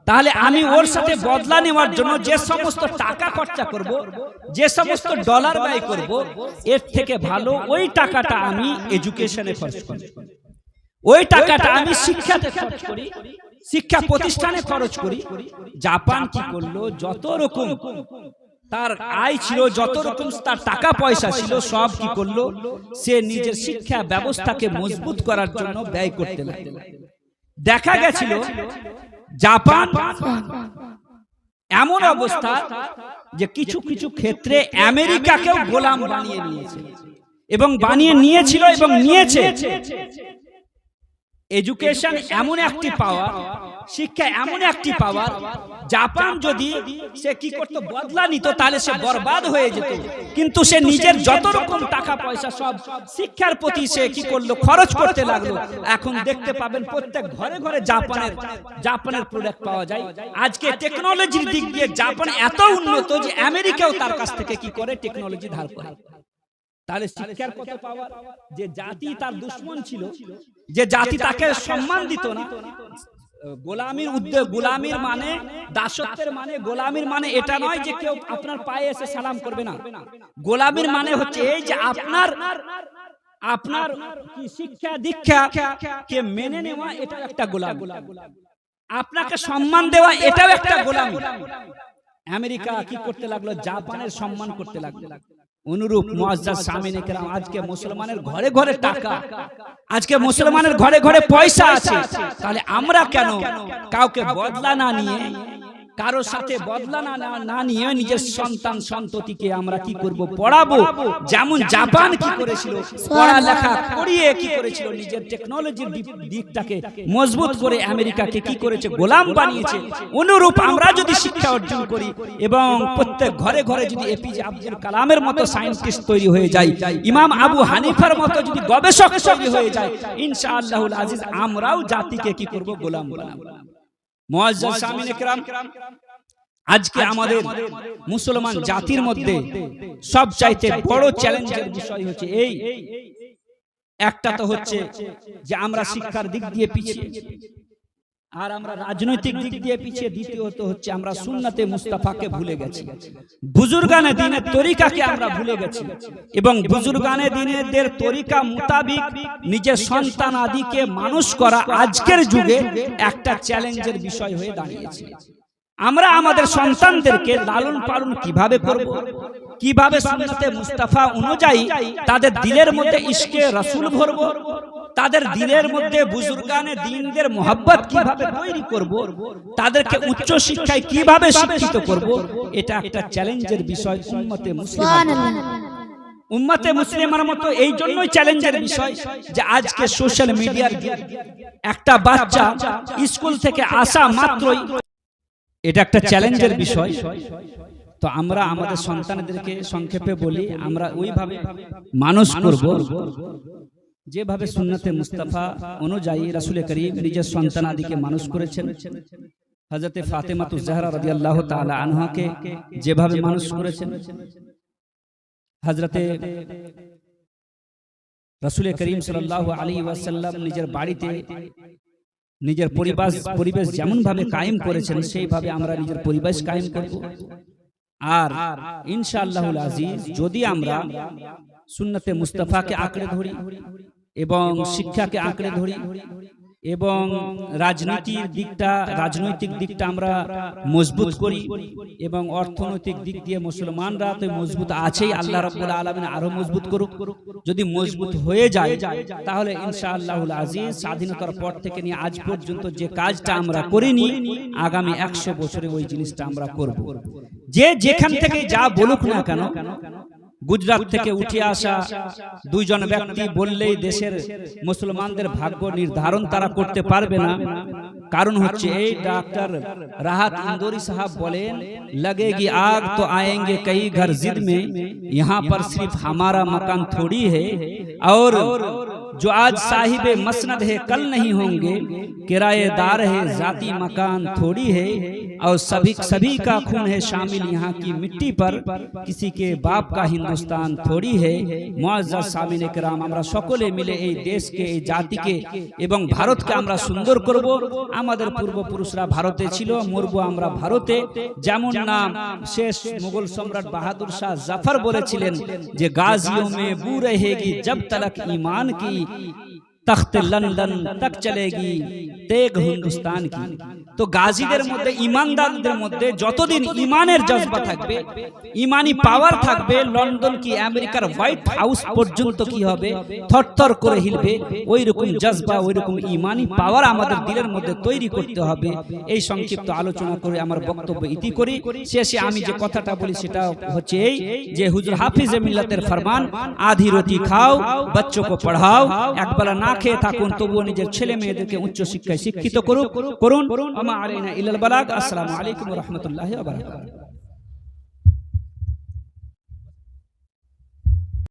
তাহলে আমি ওর সাথে বদলা নেওয়ার জন্য যে সমস্ত টাকা খরচা করব, যে সমস্ত ডলার ব্যয় করব, এর থেকে ভালো ওই টাকাটা আমি এডুকেশনে খরচ করি, ওই টাকাটা আমি শিক্ষাতে খরচ করি, শিক্ষা প্রতিষ্ঠানে খরচ করি। জাপান কি করলো, যত রকম তার আয় ছিল, যত রকম তার টাকা পয়সা ছিল, সব কি করলো, সে নিজের শিক্ষা ব্যবস্থাকে মজবুত করার জন্য ব্যয় করতে লাগলো। দেখা গেছিল জাপান এমন অবস্থা যে কিছু কিছু ক্ষেত্রে আমেরিকাকেও গোলাম বানিয়ে নিয়েছে, এবং বানিয়ে নিয়েছিল এবং নিয়েছে। এডুকেশন এমন একটি পাওয়ার, শিক্ষা এমন একটি পাওয়ার, জাপান যদি সে কি করতো, বদলা নিত, তাহলে সে বরবাদ হয়ে যেত। কিন্তু সে নিজের যত রকম টাকা পয়সা সব শিক্ষার প্রতি সে কি করলো, খরচ করতে লাগলো। এখন দেখতে পাবেন প্রত্যেক ঘরে ঘরে জাপানের প্রোডাক্ট পাওয়া যায়। আজকে টেকনোলজির দিক দিয়ে জাপান এত উন্নত যে আমেরিকাও তার কাছ থেকে কি করে, টেকনোলজি ধার করে। তাহলে শিক্ষার কত পাওয়ার। যে জাতি তার দুশ্মন ছিল, যে জাতি তাকে সম্মান দিত না, গোলামির উদ্যোগ, গোলামির মানে দাসত্বের মানে, গোলামির মানে এটা নয় যে কেউ আপনার পায়ে এসে সালাম করবে না। গোলামির মানে হচ্ছে এই যে আপনার কি শিক্ষা দীক্ষা কে মেনে নেওয়া, এটা একটা গোলামি। আপনাকে সম্মান দেওয়া, এটাও একটা গোলামি। আমেরিকা কি করতে লাগলো, জাপানের সম্মান করতে লাগলো। অনুরূপ মুআজ্জাজ সামিনে কেরাম, আজকে মুসলমানের ঘরে ঘরে টাকা, আজকে মুসলমানের ঘরে ঘরে পয়সা আছে, তাহলে আমরা কেন কাউকে বদলা না নিয়ে, কারো সাথে বদলা না নিয়ে নিজের সন্তান সন্ততিকে আমরা কি করব, পড়াবো। যেমন জাপান কি করেছিল, পড়ালেখা করিয়ে কি করেছিল, নিজের টেকনোলজির দিকটাকে মজবুত করে আমেরিকাকে কি করেছে, গোলাম বানিয়েছে। অনুরূপ আমরা যদি শিক্ষা অর্জন করি এবং প্রত্যেক ঘরে ঘরে যদি এপিজে আব্দুল কালামের মতো সায়েন্টিস্ট তৈরি হয়ে যায়, ইমাম আবু হানিফার মতো যদি গবেষক তৈরি হয়ে যায়, ইনশাআল্লাহুল আজিজ আমরাও জাতিকে কি করব, গোলাম বানাবো। মুআজ্জাজ সামিনে কেরাম, আজকে আমাদের মুসলমান জাতির মধ্যে সবচাইতে বড় চ্যালেঞ্জের বিষয় হচ্ছে এই একটা, তো হচ্ছে যে আমরা শিক্ষার দিক দিয়ে পিছিয়ে, আর আমরা রাজনৈতিক দিক দিয়ে পিছিয়ে। দ্বিতীয়ত হচ্ছে আমরা সুন্নাতে মুস্তাফাকে ভুলে গেছি, বুজুর্গানে দ্বীনের তরিকাকে আমরা ভুলে গেছি, এবং বুজুর্গানে দ্বীনের তরিকা মোতাবিক নিজের সন্তান আদিকে মানুষ করা আজকের যুগে একটা চ্যালেঞ্জের বিষয় হয়ে দাঁড়িয়েছে। আমরা আমাদের সন্তানদেরকে লালন পালন কিভাবে করব, কিভাবে সুন্নাতে মুস্তাফা অনুযায়ী তাদের দিলের মধ্যে ইশকে রাসূল ভরব, তাদের দিলের মধ্যে বুজুর্গানে দ্বীনদের মুহাব্বত কিভাবে তৈরি করব, তাদেরকে উচ্চ শিক্ষায় কিভাবে শিক্ষিত করব, এটা একটা চ্যালেঞ্জের বিষয় উম্মতে মুসলিমা। উম্মতে মুসলিমার মতো এই জন্যই চ্যালেঞ্জের বিষয় যে আজকে সোশ্যাল মিডিয়ার একটা বাচ্চা স্কুল থেকে আসা মাত্রই এটা একটা চ্যালেঞ্জের বিষয়। তো আমরা আমাদের সন্তানদেরকে সংক্ষেপে বলি, আমরা ওইভাবে মানুষ করব যেভাবে সুন্নাতে মুস্তাফা অনুযায়ী রাসূল করিম নিজের সন্তান আদিকে মানুষ করেছেন। হযরতে ফাতেমাতুজ জাহরা রাদিয়াল্লাহু তাআলা আনহাকে যেভাবে মানুষ করেছেন, হযরতে রাসূল করিম সাল্লাল্লাহু আলাইহি ওয়াসাল্লাম নিজের বাড়িতে নিজের পরিবেশ যেমন ভাবে কায়েম করেছেন সেইভাবে আমরা নিজের পরিবেশ কায়েম করব। আর ইনশাআল্লাহুল আজিজ যদি আমরা সুন্নতে মুস্তাফাকে আঁকড়ে ধরি এবং শিক্ষাকে আঁকড়ে ধরি এবং রাজনৈতিক দিকটা আমরা মজবুত করি এবং অর্থনৈতিক দিক দিয়ে মুসলমানরা তো মজবুত আছেই, আল্লাহ রাব্বুল আলামিন আরো মজবুত করুক। যদি মজবুত হয়ে যায় তাহলে ইনশাআল্লাহুল আজিজ স্বাধীনতার পর থেকে নিয়ে আজ পর্যন্ত যে কাজটা আমরা করিনি আগামী 100 বছরে ওই জিনিসটা আমরা করব। যে যেখান থেকে যা বলুক না কেন, গুজরাট থেকে উঠে আসা দুইজন ব্যক্তি বললেই দেশের মুসলমানদের ভাগ্য নির্ধারণ তারা করতে পারবে না। কারণ হচ্ছে এই ডাক্তার রাহাত ইন্দোরি সাহেব বলেন, लगेगी आग तो आएंगे कई घर जिद में, यहाँ पर सिर्फ हमारा मकान थोड़ी है, और जो आज साहिबे मसनद है कल नहीं होंगे, किराएदार है जाती मकान थोड़ी है, और सभी का खून है शामिल यहाँ की मिट्टी पर, किसी के बाप का हिंदुस्तान थोड़ी है। मुअज़्ज़ज़ सामिन किराम, আমরা সকলে মিলে এই দেশকে, এই জাতিকে এবং ভারতকে আমরা সুন্দর করব। আমাদের পূর্বপুরুষরা ভারতে ছিল, মরবো আমরা ভারতে। যেমন নাম শেষ মুঘল সম্রাট বাহাদুর শাহ জাফর বলেছিলেন যে গাজিयों में बू रहेगी जब तलक ईमान की, तख्त लंदन तक चलेगी तेग हिंदुस्तान की। तो গাজীদের মধ্যে, ইমানদারদের মধ্যে যতদিন ইমানের জজবা থাকবে, ইমানি পাওয়ার থাকবে, লন্ডন কি আমেরিকার হোয়াইট হাউস পর্যন্ত কি হবে, থরথর করে হিলবে। ওই রকম জজবা, ওই রকম ইমানি পাওয়ার আমাদের দিলের মধ্যে তৈরি করতে হবে। এই সংক্ষিপ্ত আলোচনা করে আমার বক্তব্য ইতি করি। শেষে আমি যে কথাটা বলি সেটা হচ্ছে এই যে হুজুর হাফিজে মিল্লাতের ফরমান, আধি রুটি খাও, বাচ্চো কো পড়াও। একবেলা না খেয়ে থাকুন তবুও নিজের ছেলে মেয়েদেরকে উচ্চ শিক্ষায় শিক্ষিত করুন। আমা আলাইনা ইল্লাল বালাগ। আসসালামু আলাইকুম ওয়া রাহমাতুল্লাহি ওয়া বারাকাতুহু।